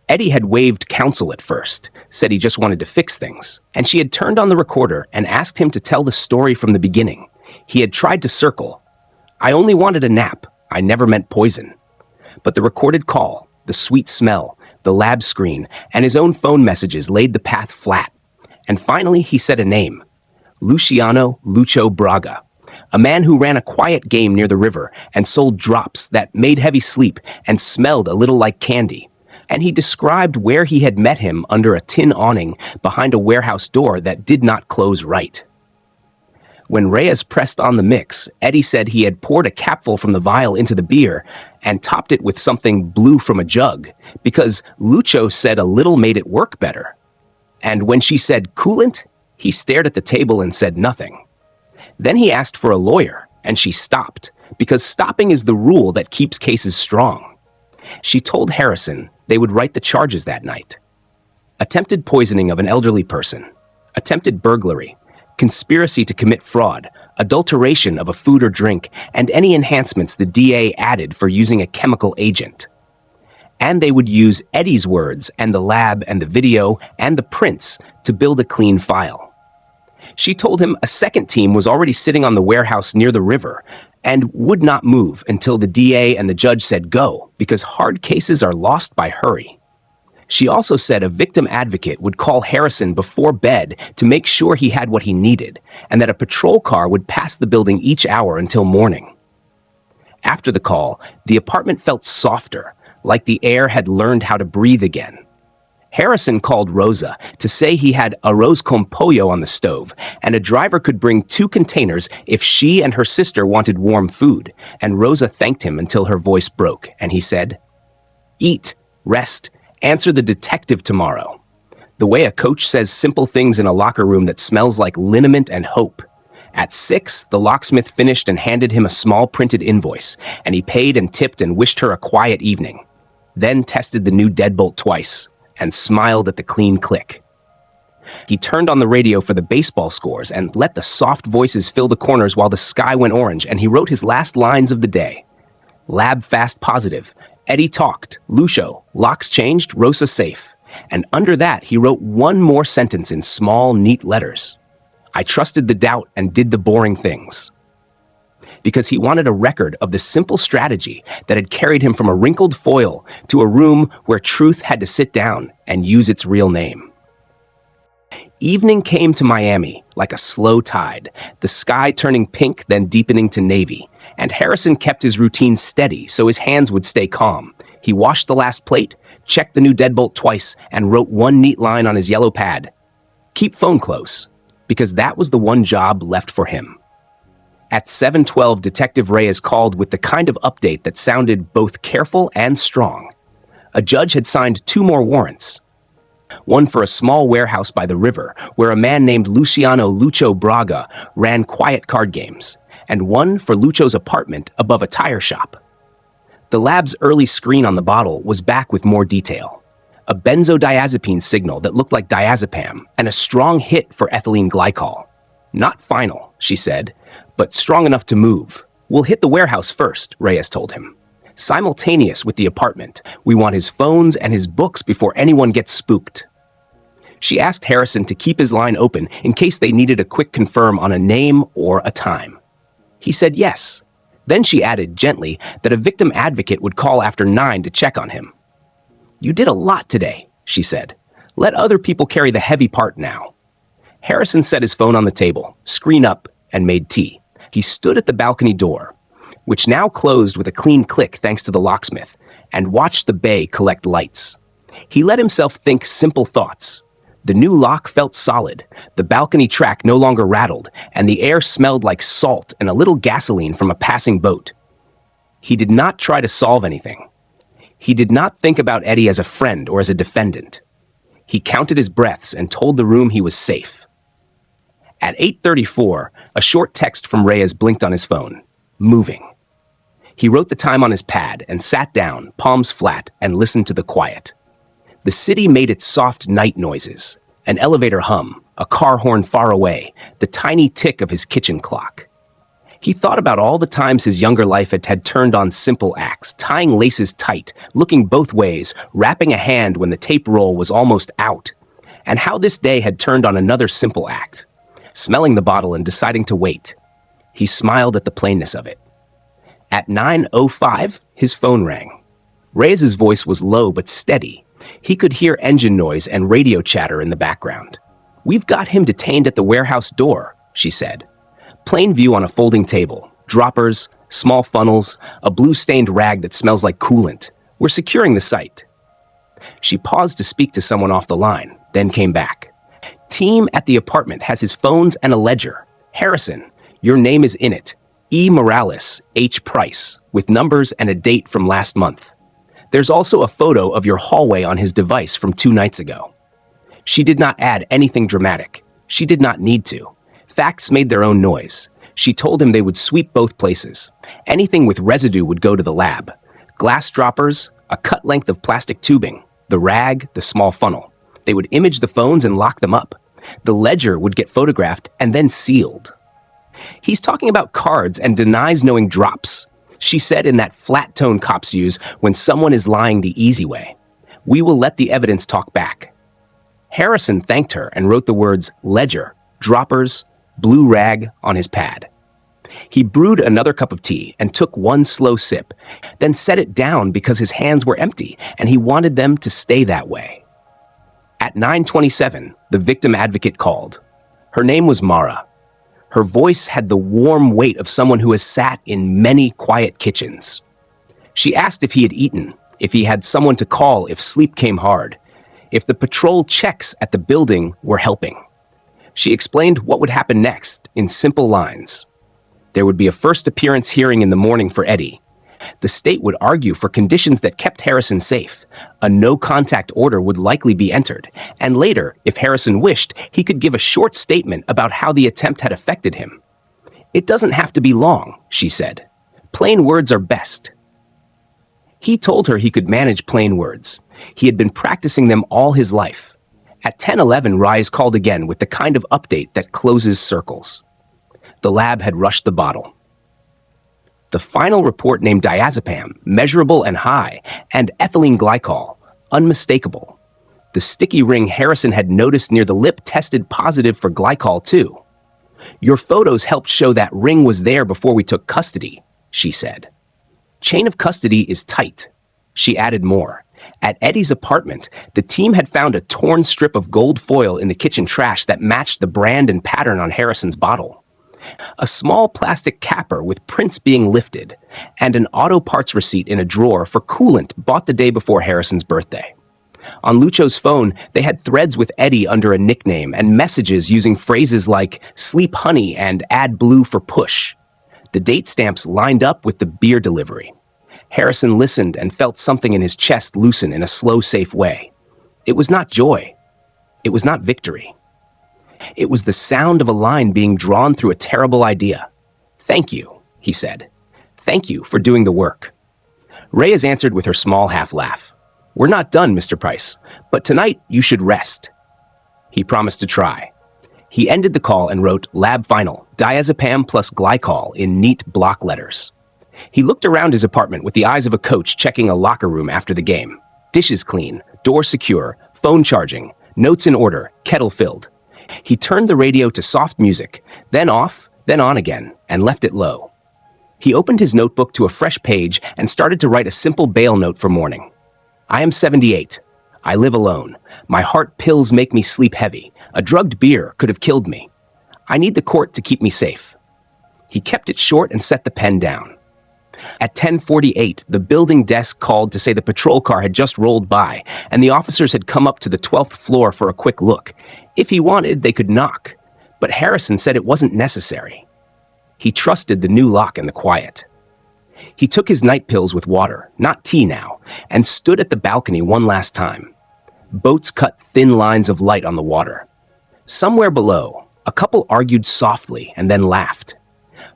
Eddie had waived counsel at first, said he just wanted to fix things, and she had turned on the recorder and asked him to tell the story from the beginning. He had tried to circle, "I only wanted a nap. I never meant poison." But the recorded call, the sweet smell, the lab screen, and his own phone messages laid the path flat. And finally, he said a name, Luciano Lucho Braga, a man who ran a quiet game near the river and sold drops that made heavy sleep and smelled a little like candy. And he described where he had met him under a tin awning behind a warehouse door that did not close right. When Reyes pressed on the mix, Eddie said he had poured a capful from the vial into the beer and topped it with something blue from a jug, because Lucho said a little made it work better. And when she said coolant, he stared at the table and said nothing. Then he asked for a lawyer, and she stopped, because stopping is the rule that keeps cases strong. She told Harrison they would write the charges that night. Attempted poisoning of an elderly person, attempted burglary, conspiracy to commit fraud, adulteration of a food or drink, and any enhancements the DA added for using a chemical agent. And they would use Eddie's words and the lab and the video and the prints to build a clean file. She told him a second team was already sitting on the warehouse near the river and would not move until the DA and the judge said go, because hard cases are lost by hurry. She also said a victim advocate would call Harrison before bed to make sure he had what he needed, and that a patrol car would pass the building each hour until morning. After the call, the apartment felt softer, like the air had learned how to breathe again. Harrison called Rosa to say he had arroz con pollo on the stove, and a driver could bring 2 containers if she and her sister wanted warm food, and Rosa thanked him until her voice broke, and he said, "Eat, rest, answer the detective tomorrow." The way a coach says simple things in a locker room that smells like liniment and hope. At 6, the locksmith finished and handed him a small printed invoice, and he paid and tipped and wished her a quiet evening. Then tested the new deadbolt twice, and smiled at the clean click. He turned on the radio for the baseball scores and let the soft voices fill the corners while the sky went orange, and he wrote his last lines of the day. Lab fast positive. Eddie talked. Lucio. Locks changed. Rosa safe. And under that, he wrote one more sentence in small, neat letters. I trusted the doubt and did the boring things. Because he wanted a record of the simple strategy that had carried him from a wrinkled foil to a room where truth had to sit down and use its real name. Evening came to Miami like a slow tide, the sky turning pink then deepening to navy, and Harrison kept his routine steady so his hands would stay calm. He washed the last plate, checked the new deadbolt twice, and wrote one neat line on his yellow pad. Keep phone close, because that was the one job left for him. At 7:12, Detective Reyes called with the kind of update that sounded both careful and strong. A judge had signed 2 more warrants. One for a small warehouse by the river, where a man named Luciano Lucho Braga ran quiet card games, and one for Lucho's apartment above a tire shop. The lab's early screen on the bottle was back with more detail. A benzodiazepine signal that looked like diazepam, and a strong hit for ethylene glycol. Not final, she said, but strong enough to move. We'll hit the warehouse first, Reyes told him. Simultaneous with the apartment, we want his phones and his books before anyone gets spooked. She asked Harrison to keep his line open in case they needed a quick confirm on a name or a time. He said yes. Then she added gently that a victim advocate would call after 9 to check on him. You did a lot today, she said. Let other people carry the heavy part now. Harrison set his phone on the table, screen up, and made tea. He stood at the balcony door, which now closed with a clean click thanks to the locksmith, and watched the bay collect lights. He let himself think simple thoughts. The new lock felt solid, the balcony track no longer rattled, and the air smelled like salt and a little gasoline from a passing boat. He did not try to solve anything. He did not think about Eddie as a friend or as a defendant. He counted his breaths and told the room he was safe. At 8:34, a short text from Reyes blinked on his phone. Moving. He wrote the time on his pad and sat down, palms flat, and listened to the quiet. The city made its soft night noises, an elevator hum, a car horn far away, the tiny tick of his kitchen clock. He thought about all the times his younger life had turned on simple acts, tying laces tight, looking both ways, wrapping a hand when the tape roll was almost out, and how this day had turned on another simple act, smelling the bottle and deciding to wait. He smiled at the plainness of it. At 9:05, his phone rang. Reyes' voice was low but steady. He could hear engine noise and radio chatter in the background. We've got him detained at the warehouse door, she said. Plain view on a folding table, droppers, small funnels, a blue-stained rag that smells like coolant. We're securing the site. She paused to speak to someone off the line, then came back. Team at the apartment has his phones and a ledger. Harrison, your name is in it. E. Morales, H. Price, with numbers and a date from last month. There's also a photo of your hallway on his device from 2 nights ago. She did not add anything dramatic. She did not need to. Facts made their own noise. She told him they would sweep both places. Anything with residue would go to the lab. Glass droppers, a cut length of plastic tubing, the rag, the small funnel. They would image the phones and lock them up. The ledger would get photographed and then sealed. He's talking about cards and denies knowing drops, she said in that flat tone cops use when someone is lying the easy way. We will let the evidence talk back. Harrison thanked her and wrote the words ledger, droppers, blue rag on his pad. He brewed another cup of tea and took one slow sip, then set it down because his hands were empty and he wanted them to stay that way. At 9:27, the victim advocate called. Her name was Mara. Her voice had the warm weight of someone who has sat in many quiet kitchens. She asked if he had eaten, if he had someone to call if sleep came hard, if the patrol checks at the building were helping. She explained what would happen next in simple lines. There would be a first appearance hearing in the morning for Eddie. The state would argue for conditions that kept Harrison safe. A no-contact order would likely be entered, and later, if Harrison wished, he could give a short statement about how the attempt had affected him. It doesn't have to be long, she said. Plain words are best. He told her he could manage plain words. He had been practicing them all his life. At 10:11, Rise called again with the kind of update that closes circles. The lab had rushed the bottle. The final report named diazepam, measurable and high, and ethylene glycol, unmistakable. The sticky ring Harrison had noticed near the lip tested positive for glycol too. Your photos helped show that ring was there before we took custody, she said. Chain of custody is tight. She added more. At Eddie's apartment, the team had found a torn strip of gold foil in the kitchen trash that matched the brand and pattern on Harrison's bottle. A small plastic capper with prints being lifted, and an auto parts receipt in a drawer for coolant bought the day before Harrison's birthday. On Lucho's phone, they had threads with Eddie under a nickname and messages using phrases like sleep honey and add blue for push. The date stamps lined up with the beer delivery. Harrison listened and felt something in his chest loosen in a slow, safe way. It was not joy. It was not victory. It was the sound of a line being drawn through a terrible idea. Thank you, he said. Thank you for doing the work. Reyes answered with her small half-laugh. We're not done, Mr. Price, but tonight you should rest. He promised to try. He ended the call and wrote lab final, diazepam plus glycol in neat block letters. He looked around his apartment with the eyes of a coach checking a locker room after the game. Dishes clean, door secure, phone charging, notes in order, kettle filled. He turned the radio to soft music, then off, then on again, and left it low. He opened his notebook to a fresh page and started to write a simple bail note for morning. I am 78. I live alone. My heart pills make me sleep heavy. A drugged beer could have killed me. I need the court to keep me safe. He kept it short and set the pen down. At 10:48, the building desk called to say the patrol car had just rolled by, and the officers had come up to the 12th floor for a quick look. If he wanted, they could knock, but Harrison said it wasn't necessary. He trusted the new lock and the quiet. He took his night pills with water, not tea now, and stood at the balcony one last time. Boats cut thin lines of light on the water. Somewhere below, a couple argued softly and then laughed.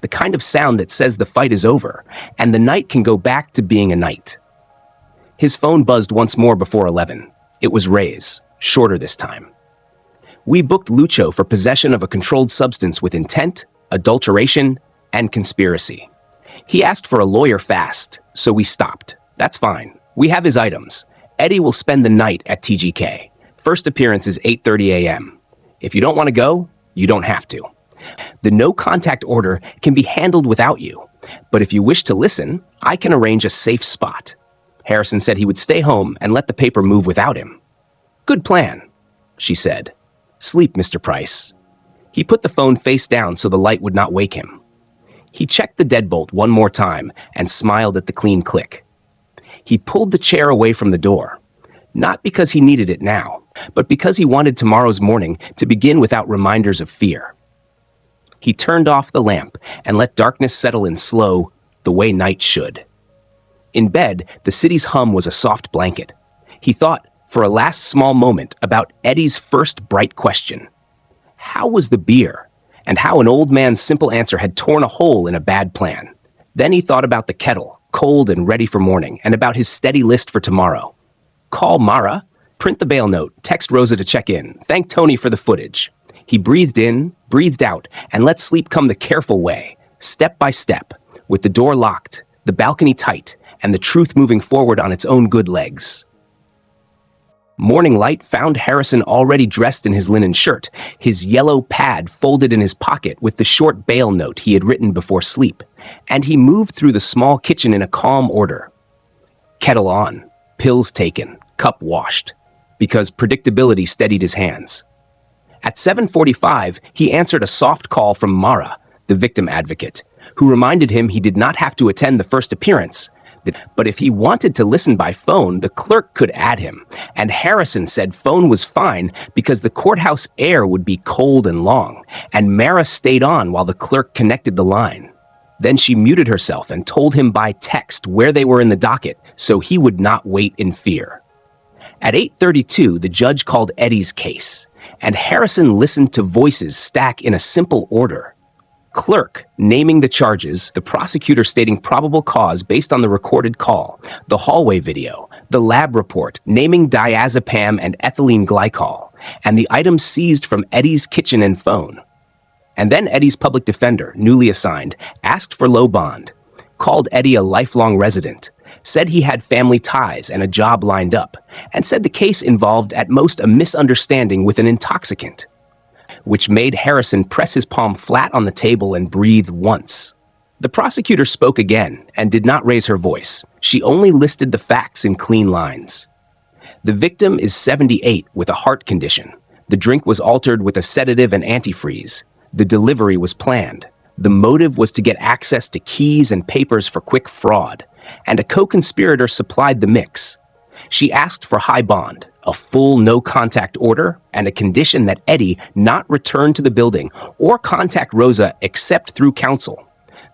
The kind of sound that says the fight is over, and the night can go back to being a night. His phone buzzed once more before 11. It was Reyes, shorter this time. We booked Lucho for possession of a controlled substance with intent, adulteration, and conspiracy. He asked for a lawyer fast, so we stopped. That's fine. We have his items. Eddie will spend the night at TGK. First appearance is 8:30 a.m. If you don't want to go, you don't have to. The no-contact order can be handled without you, but if you wish to listen, I can arrange a safe spot. Harrison said he would stay home and let the paper move without him. Good plan, she said. Sleep, Mr. Price. He put the phone face down so the light would not wake him. He checked the deadbolt one more time and smiled at the clean click. He pulled the chair away from the door, not because he needed it now, but because he wanted tomorrow's morning to begin without reminders of fear. He turned off the lamp and let darkness settle in slow, the way night should. In bed, the city's hum was a soft blanket. He thought, for a last small moment, about Eddie's first bright question. How was the beer? And how an old man's simple answer had torn a hole in a bad plan. Then he thought about the kettle, cold and ready for morning, and about his steady list for tomorrow. Call Mara, print the bail note, text Rosa to check in, thank Tony for the footage. He breathed in, breathed out, and let sleep come the careful way, step by step, with the door locked, the balcony tight, and the truth moving forward on its own good legs. Morning light found Harrison already dressed in his linen shirt, his yellow pad folded in his pocket with the short bail note he had written before sleep, and he moved through the small kitchen in a calm order. Kettle on, pills taken, cup washed, because predictability steadied his hands. At 7:45, he answered a soft call from Mara, the victim advocate, who reminded him he did not have to attend the first appearance, but if he wanted to listen by phone, the clerk could add him, and Harrison said phone was fine because the courthouse air would be cold and long, and Mara stayed on while the clerk connected the line. Then she muted herself and told him by text where they were in the docket so he would not wait in fear. At 8:32, the judge called Eddie's case, and Harrison listened to voices stack in a simple order. Clerk naming the charges, the prosecutor stating probable cause based on the recorded call, the hallway video, the lab report naming diazepam and ethylene glycol, and the items seized from Eddie's kitchen and phone. And then Eddie's public defender, newly assigned, asked for low bond, called Eddie a lifelong resident, said he had family ties and a job lined up, and said the case involved at most a misunderstanding with an intoxicant, which made Harrison press his palm flat on the table and breathe once. The prosecutor spoke again and did not raise her voice. She only listed the facts in clean lines. The victim is 78 with a heart condition. The drink was altered with a sedative and antifreeze. The delivery was planned. The motive was to get access to keys and papers for quick fraud, and a co-conspirator supplied the mix. She asked for high bond, a full no-contact order, and a condition that Eddie not return to the building or contact Rosa except through counsel.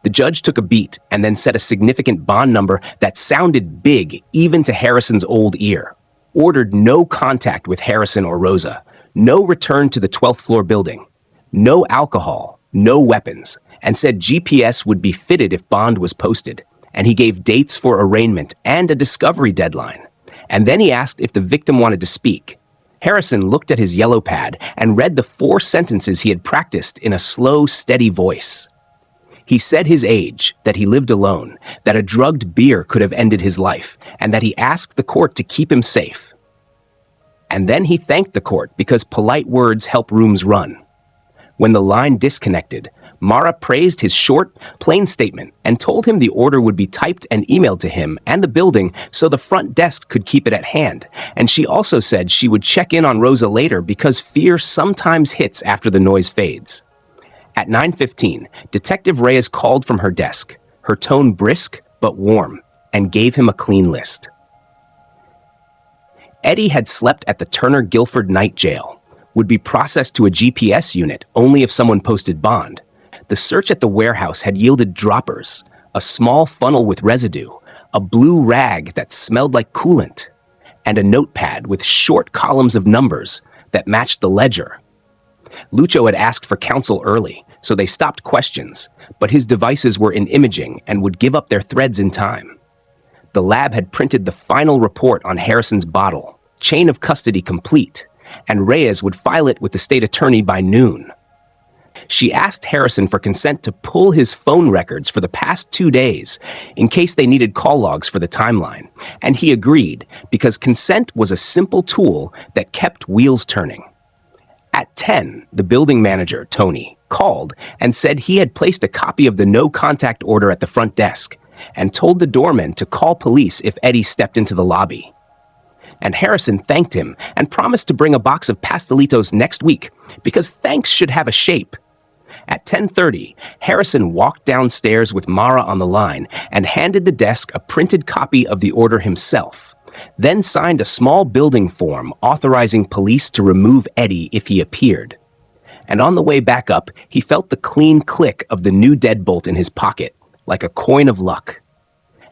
The judge took a beat and then set a significant bond number that sounded big even to Harrison's old ear. Ordered no contact with Harrison or Rosa, no return to the 12th floor building, no alcohol, no weapons, and said GPS would be fitted if bond was posted, and he gave dates for arraignment and a discovery deadline. And then he asked if the victim wanted to speak. Harrison looked at his yellow pad and read the 4 sentences he had practiced in a slow, steady voice. He said his age, that he lived alone, that a drugged beer could have ended his life, and that he asked the court to keep him safe. And then he thanked the court because polite words help rooms run. When the line disconnected, Mara praised his short, plain statement and told him the order would be typed and emailed to him and the building so the front desk could keep it at hand. And she also said she would check in on Rosa later because fear sometimes hits after the noise fades. At 9:15, Detective Reyes called from her desk, her tone brisk but warm, and gave him a clean list. Eddie had slept at the Turner Guilford Night Jail, would be processed to a GPS unit only if someone posted bond. The search at the warehouse had yielded droppers, a small funnel with residue, a blue rag that smelled like coolant, and a notepad with short columns of numbers that matched the ledger. Lucho had asked for counsel early, so they stopped questions, but his devices were in imaging and would give up their threads in time. The lab had printed the final report on Harrison's bottle, chain of custody complete, and Reyes would file it with the state attorney by noon. She asked Harrison for consent to pull his phone records for the past 2 days in case they needed call logs for the timeline, and he agreed because consent was a simple tool that kept wheels turning. At 10, the building manager, Tony, called and said he had placed a copy of the no-contact order at the front desk and told the doorman to call police if Eddie stepped into the lobby. And Harrison thanked him and promised to bring a box of pastelitos next week because thanks should have a shape. At 10:30, Harrison walked downstairs with Mara on the line and handed the desk a printed copy of the order himself, then signed a small building form authorizing police to remove Eddie if he appeared. And on the way back up, he felt the clean click of the new deadbolt in his pocket, like a coin of luck.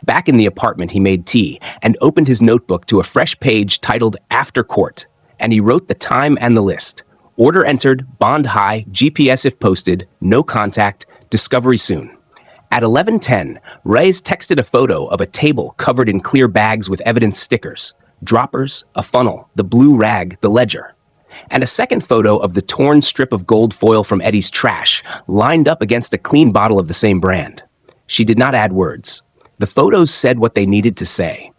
Back in the apartment, he made tea and opened his notebook to a fresh page titled After Court, and he wrote the time and the list. Order entered, bond high, GPS if posted, no contact, discovery soon. At 11:10, Reyes texted a photo of a table covered in clear bags with evidence stickers, droppers, a funnel, the blue rag, the ledger. and a second photo of the torn strip of gold foil from Eddie's trash lined up against a clean bottle of the same brand. She did not add words. The photos said what they needed to say.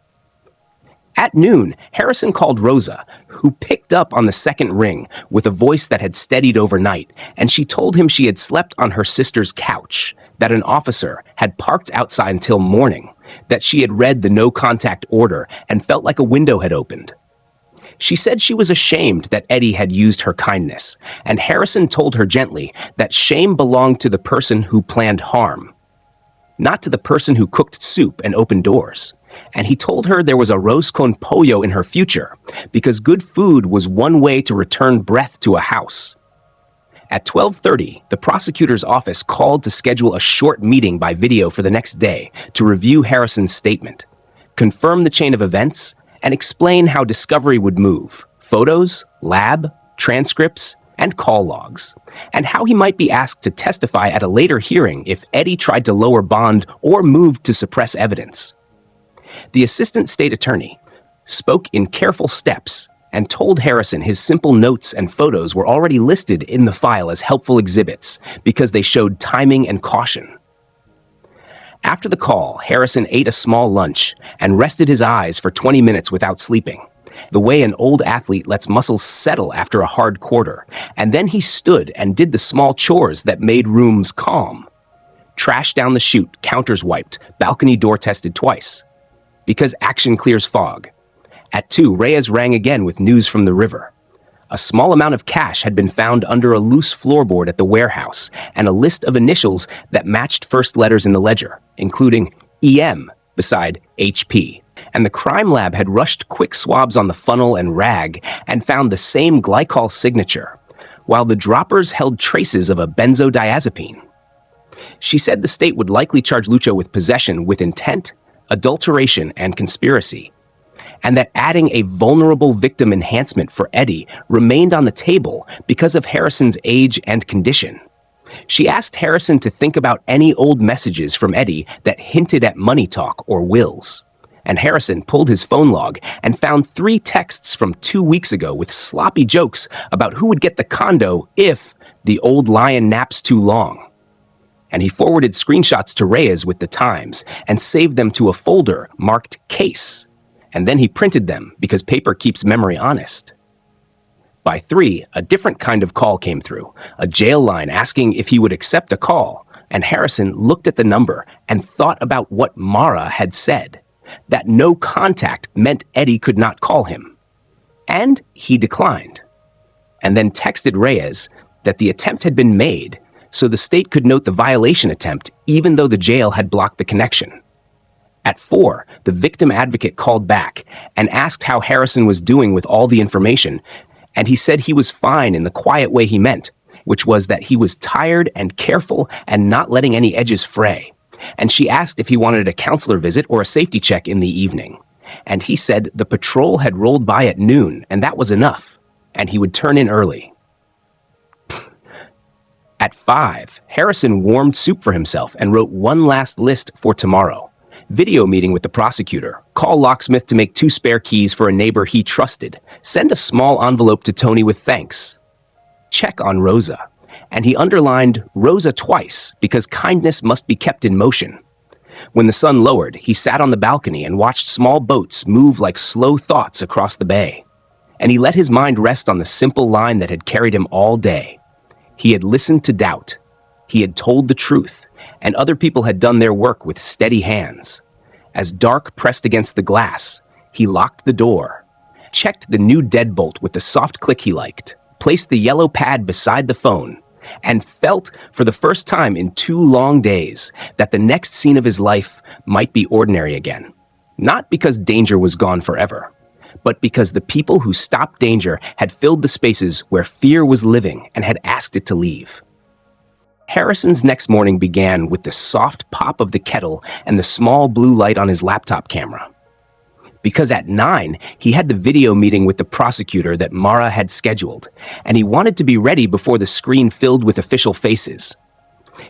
At noon, Harrison called Rosa, who picked up on the second ring with a voice that had steadied overnight, and she told him she had slept on her sister's couch, that an officer had parked outside until morning, that she had read the no-contact order and felt like a window had opened. She said she was ashamed that Eddie had used her kindness, and Harrison told her gently that shame belonged to the person who planned harm, not to the person who cooked soup and opened doors. And he told her there was arroz con pollo in her future, because good food was one way to return breath to a house. At 12:30, the prosecutor's office called to schedule a short meeting by video for the next day to review Harrison's statement, confirm the chain of events, and explain how discovery would move: photos, lab, transcripts, and call logs, and how he might be asked to testify at a later hearing if Eddie tried to lower bond or moved to suppress evidence. The assistant state attorney spoke in careful steps and told Harrison his simple notes and photos were already listed in the file as helpful exhibits because they showed timing and caution. After the call, Harrison ate a small lunch and rested his eyes for 20 minutes without sleeping, the way an old athlete lets muscles settle after a hard quarter, and then he stood and did the small chores that made rooms calm. Trash down the chute, counters wiped, balcony door tested twice. Because action clears fog. At 2, Reyes rang again with news from the river. A small amount of cash had been found under a loose floorboard at the warehouse, and a list of initials that matched first letters in the ledger, including EM beside HP. And the crime lab had rushed quick swabs on the funnel and rag and found the same glycol signature, while the droppers held traces of a benzodiazepine. She said the state would likely charge Lucho with possession with intent, adulteration, and conspiracy, and that adding a vulnerable victim enhancement for Eddie remained on the table because of Harrison's age and condition. She asked Harrison to think about any old messages from Eddie that hinted at money talk or wills. And Harrison pulled his phone log and found 3 texts from 2 weeks ago with sloppy jokes about who would get the condo if the old lion naps too long. And he forwarded screenshots to Reyes with the times and saved them to a folder marked case. And then he printed them because paper keeps memory honest. By 3, a different kind of call came through, a jail line asking if he would accept a call, and Harrison looked at the number and thought about what Mara had said, that no contact meant Eddie could not call him. And he declined, and then texted Reyes that the attempt had been made so the state could note the violation attempt even though the jail had blocked the connection. At 4, the victim advocate called back and asked how Harrison was doing with all the information, and he said he was fine in the quiet way he meant, which was that he was tired and careful and not letting any edges fray. And she asked if he wanted a counselor visit or a safety check in the evening. And he said the patrol had rolled by at noon, and that was enough, and he would turn in early. At 5, Harrison warmed soup for himself and wrote one last list for tomorrow. Video meeting with the prosecutor, call locksmith to make 2 spare keys for a neighbor he trusted, send a small envelope to Tony with thanks, check on Rosa. And he underlined Rosa twice because kindness must be kept in motion. When the sun lowered, he sat on the balcony and watched small boats move like slow thoughts across the bay. And he let his mind rest on the simple line that had carried him all day. He had listened to doubt. He had told the truth, and other people had done their work with steady hands. As dark pressed against the glass, he locked the door, checked the new deadbolt with the soft click he liked, placed the yellow pad beside the phone, and felt for the first time in 2 long days that the next scene of his life might be ordinary again. Not because danger was gone forever, but because the people who stopped danger had filled the spaces where fear was living and had asked it to leave. Harrison's next morning began with the soft pop of the kettle and the small blue light on his laptop camera. Because at 9, he had the video meeting with the prosecutor that Mara had scheduled, and he wanted to be ready before the screen filled with official faces.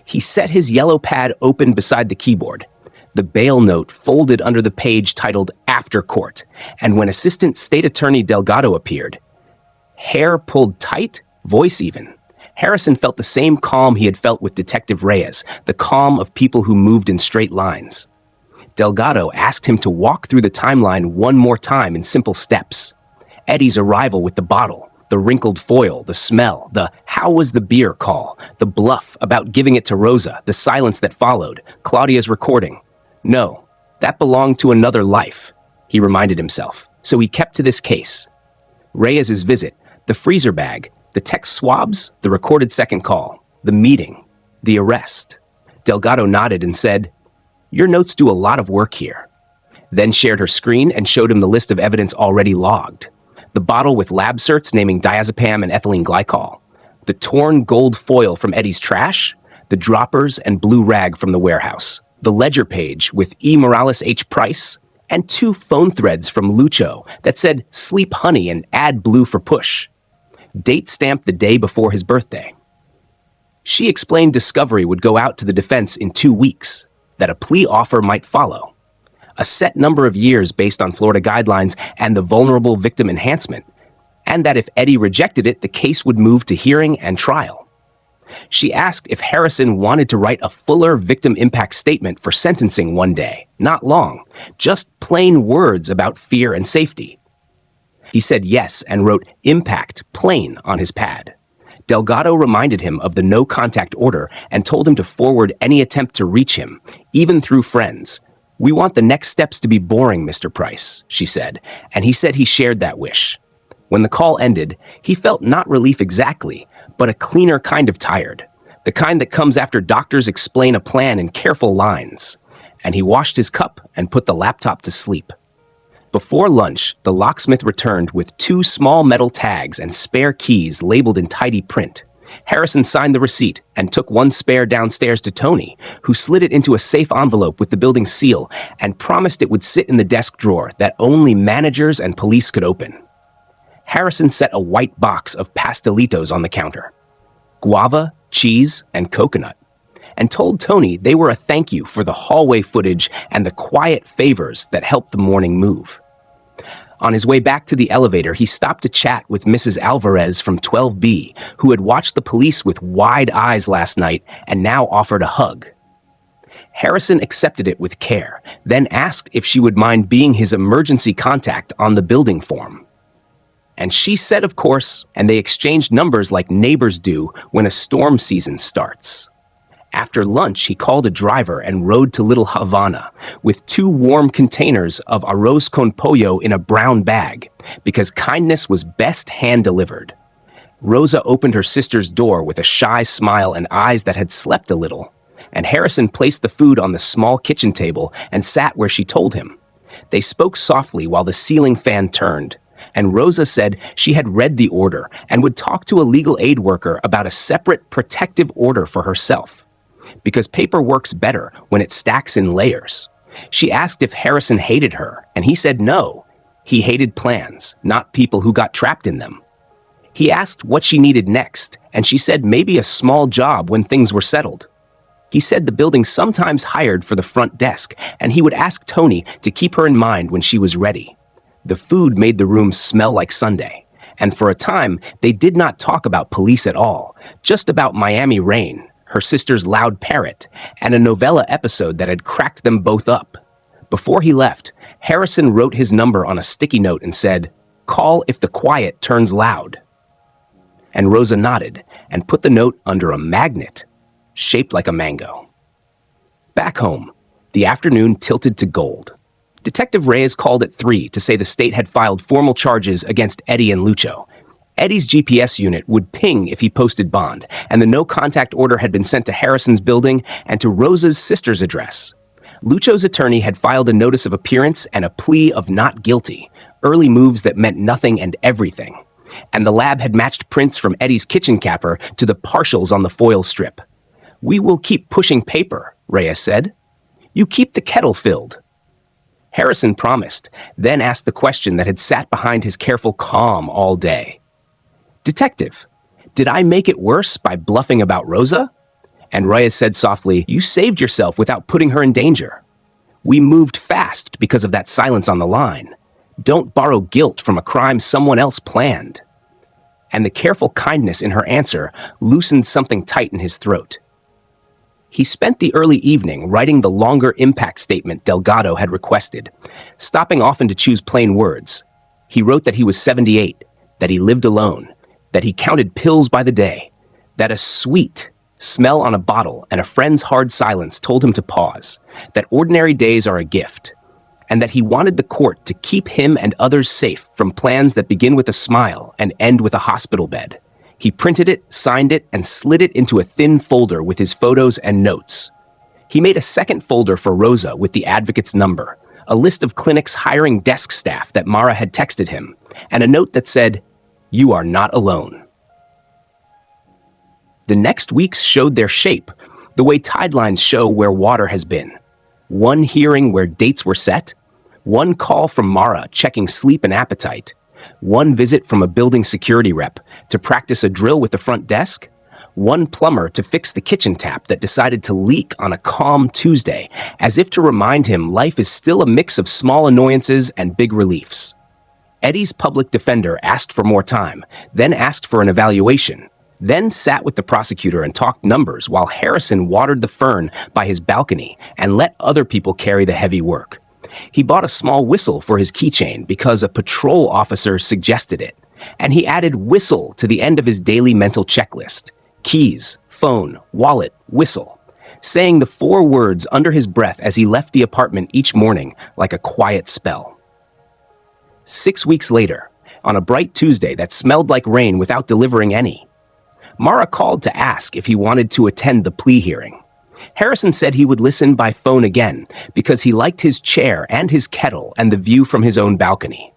He set his yellow pad open beside the keyboard, the bail note folded under the page titled After Court, and when Assistant State Attorney Delgado appeared, Hair pulled tight, voice even. Harrison felt the same calm he had felt with Detective Reyes, the calm of people who moved in straight lines. Delgado asked him to walk through the timeline one more time in simple steps. Eddie's arrival with the bottle, the wrinkled foil, the smell, the "how was the beer" call, the bluff about giving it to Rosa, the silence that followed, Claudia's recording. No, that belonged to another life, he reminded himself. So he kept to this case. Reyes's visit, the freezer bag, the text swabs, the recorded second call, the meeting, the arrest. Delgado nodded and said, "Your notes do a lot of work here." Then shared her screen and showed him the list of evidence already logged. The bottle with lab certs naming diazepam and ethylene glycol, the torn gold foil from Eddie's trash, the droppers and blue rag from the warehouse, the ledger page with E. Morales H. Price, and 2 phone threads from Lucho that said "sleep honey" and "add blue for push." Date stamped the day before his birthday. She explained discovery would go out to the defense in 2 weeks, that a plea offer might follow. A set number of years based on Florida guidelines and the vulnerable victim enhancement, and that if Eddie rejected it, the case would move to hearing and trial. She asked if Harrison wanted to write a fuller victim impact statement for sentencing one day, not long, just plain words about fear and safety. He said yes and wrote "impact" plain on his pad. Delgado reminded him of the no-contact order and told him to forward any attempt to reach him, even through friends. "We want the next steps to be boring, Mr. Price," she said, and he said he shared that wish. When the call ended, he felt not relief exactly, but a cleaner kind of tired, the kind that comes after doctors explain a plan in careful lines. And he washed his cup and put the laptop to sleep. Before lunch, the locksmith returned with 2 small metal tags and spare keys labeled in tidy print. Harrison signed the receipt and took 1 spare downstairs to Tony, who slid it into a safe envelope with the building seal and promised it would sit in the desk drawer that only managers and police could open. Harrison set a white box of pastelitos on the counter, guava, cheese, and coconut, and told Tony they were a thank you for the hallway footage and the quiet favors that helped the morning move. On his way back to the elevator, he stopped to chat with Mrs. Alvarez from 12B, who had watched the police with wide eyes last night and now offered a hug. Harrison accepted it with care, then asked if she would mind being his emergency contact on the building form. And she said, of course, and they exchanged numbers like neighbors do when a storm season starts. After lunch, he called a driver and rode to Little Havana with 2 warm containers of arroz con pollo in a brown bag, because kindness was best hand-delivered. Rosa opened her sister's door with a shy smile and eyes that had slept a little, and Harrison placed the food on the small kitchen table and sat where she told him. They spoke softly while the ceiling fan turned, and Rosa said she had read the order and would talk to a legal aid worker about a separate protective order for herself, because paper works better when it stacks in layers. She asked if Harrison hated her, and he said no. He hated plans, not people who got trapped in them. He asked what she needed next, and she said maybe a small job when things were settled. He said the building sometimes hired for the front desk, and he would ask Tony to keep her in mind when she was ready. The food made the room smell like Sunday, and for a time, they did not talk about police at all, just about Miami Rain, her sister's loud parrot, and a novella episode that had cracked them both up. Before he left, Harrison wrote his number on a sticky note and said, "Call if the quiet turns loud." And Rosa nodded and put the note under a magnet shaped like a mango. Back home, the afternoon tilted to gold. Detective Reyes called at 3 to say the state had filed formal charges against Eddie and Lucho. Eddie's GPS unit would ping if he posted bond, and the no-contact order had been sent to Harrison's building and to Rosa's sister's address. Lucho's attorney had filed a notice of appearance and a plea of not guilty, early moves that meant nothing and everything. And the lab had matched prints from Eddie's kitchen capper to the partials on the foil strip. "We will keep pushing paper," Reyes said. "You keep the kettle filled." Harrison promised, then asked the question that had sat behind his careful calm all day. "Detective, did I make it worse by bluffing about Rosa?" And Reyes said softly, "You saved yourself without putting her in danger. We moved fast because of that silence on the line. Don't borrow guilt from a crime someone else planned." and the careful kindness in her answer loosened something tight in his throat. He spent the early evening writing the longer impact statement Delgado had requested, stopping often to choose plain words. He wrote that he was 78, that he lived alone, that he counted pills by the day, that a sweet smell on a bottle and a friend's hard silence told him to pause, that ordinary days are a gift, and that he wanted the court to keep him and others safe from plans that begin with a smile and end with a hospital bed. He printed it, signed it, and slid it into a thin folder with his photos and notes. He made a second folder for Rosa with the advocate's number, a list of clinics hiring desk staff that Mara had texted him, and a note that said, "You are not alone." The next weeks showed their shape, the way tidelines show where water has been. One hearing where dates were set, one call from Mara checking sleep and appetite, one visit from a building security rep to practice a drill with the front desk, one plumber to fix the kitchen tap that decided to leak on a calm Tuesday, as if to remind him life is still a mix of small annoyances and big reliefs. Eddie's public defender asked for more time, then asked for an evaluation, then sat with the prosecutor and talked numbers while Harrison watered the fern by his balcony and let other people carry the heavy work. He bought a small whistle for his keychain because a patrol officer suggested it, and he added whistle to the end of his daily mental checklist. Keys, phone, wallet, whistle, saying the 4 words under his breath as he left the apartment each morning like a quiet spell. 6 weeks later, on a bright Tuesday that smelled like rain without delivering any, Mara called to ask if he wanted to attend the plea hearing. Harrison said he would listen by phone again because he liked his chair and his kettle and the view from his own balcony.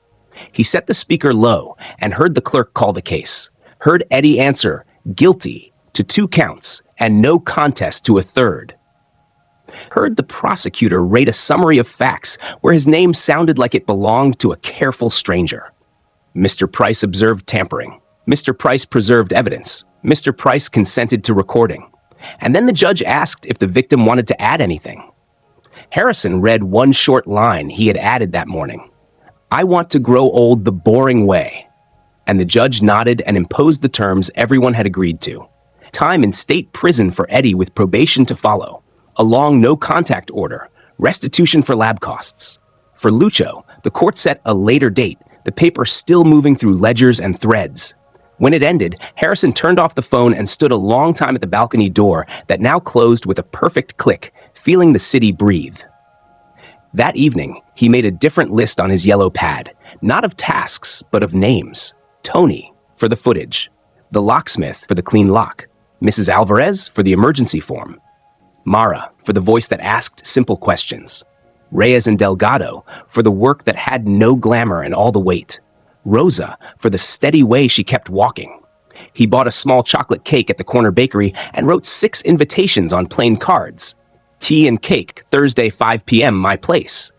He set the speaker low and heard the clerk call the case, heard Eddie answer guilty to 2 counts and no contest to a third. Heard the prosecutor rate a summary of facts where his name sounded like it belonged to a careful stranger. Mr. Price observed tampering. Mr. Price preserved evidence. Mr. Price consented to recording. And then the judge asked if the victim wanted to add anything. Harrison read one short line he had added that morning. "I want to grow old the boring way." And the judge nodded and imposed the terms everyone had agreed to. Time in state prison for Eddie with probation to follow. A long no-contact order. Restitution for lab costs. For Lucho, the court set a later date, the paper still moving through ledgers and threads. When it ended, Harrison turned off the phone and stood a long time at the balcony door that now closed with a perfect click, feeling the city breathe. That evening, he made a different list on his yellow pad, not of tasks, but of names. Tony, for the footage. The locksmith, for the clean lock. Mrs. Alvarez, for the emergency form. Mara, for the voice that asked simple questions. Reyes and Delgado, for the work that had no glamour and all the weight. Rosa, for the steady way she kept walking. He bought a small chocolate cake at the corner bakery and wrote 6 invitations on plain cards. Tea and cake, Thursday 5 p.m., my place.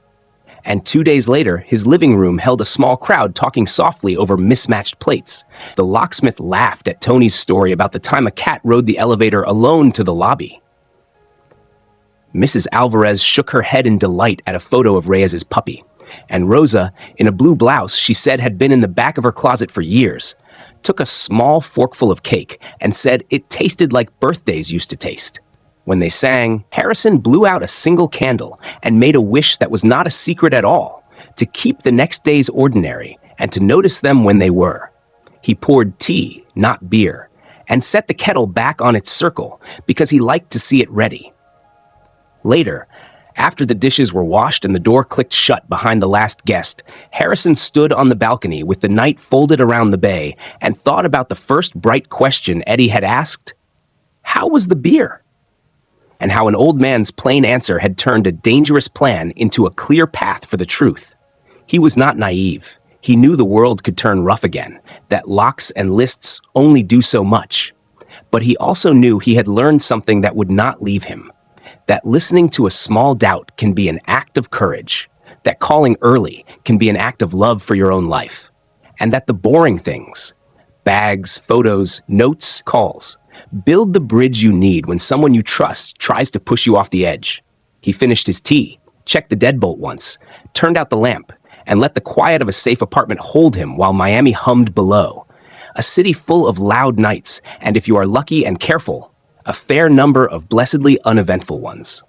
And 2 days later, his living room held a small crowd talking softly over mismatched plates. The locksmith laughed at Tony's story about the time a cat rode the elevator alone to the lobby. Mrs. Alvarez shook her head in delight at a photo of Reyes's puppy. And Rosa, in a blue blouse she said had been in the back of her closet for years, took a small forkful of cake and said it tasted like birthdays used to taste. When they sang, Harrison blew out a single candle and made a wish that was not a secret at all, to keep the next days ordinary and to notice them when they were. He poured tea, not beer, and set the kettle back on its circle because he liked to see it ready. Later, after the dishes were washed and the door clicked shut behind the last guest, Harrison stood on the balcony with the night folded around the bay and thought about the first bright question Eddie had asked. How was the beer? And how an old man's plain answer had turned a dangerous plan into a clear path for the truth. He was not naive. He knew the world could turn rough again, that locks and lists only do so much. But he also knew he had learned something that would not leave him. That listening to a small doubt can be an act of courage, that calling early can be an act of love for your own life, and that the boring things, bags, photos, notes, calls, build the bridge you need when someone you trust tries to push you off the edge. He finished his tea, checked the deadbolt once, turned out the lamp, and let the quiet of a safe apartment hold him while Miami hummed below. a city full of loud nights, and if you are lucky and careful, a fair number of blessedly uneventful ones.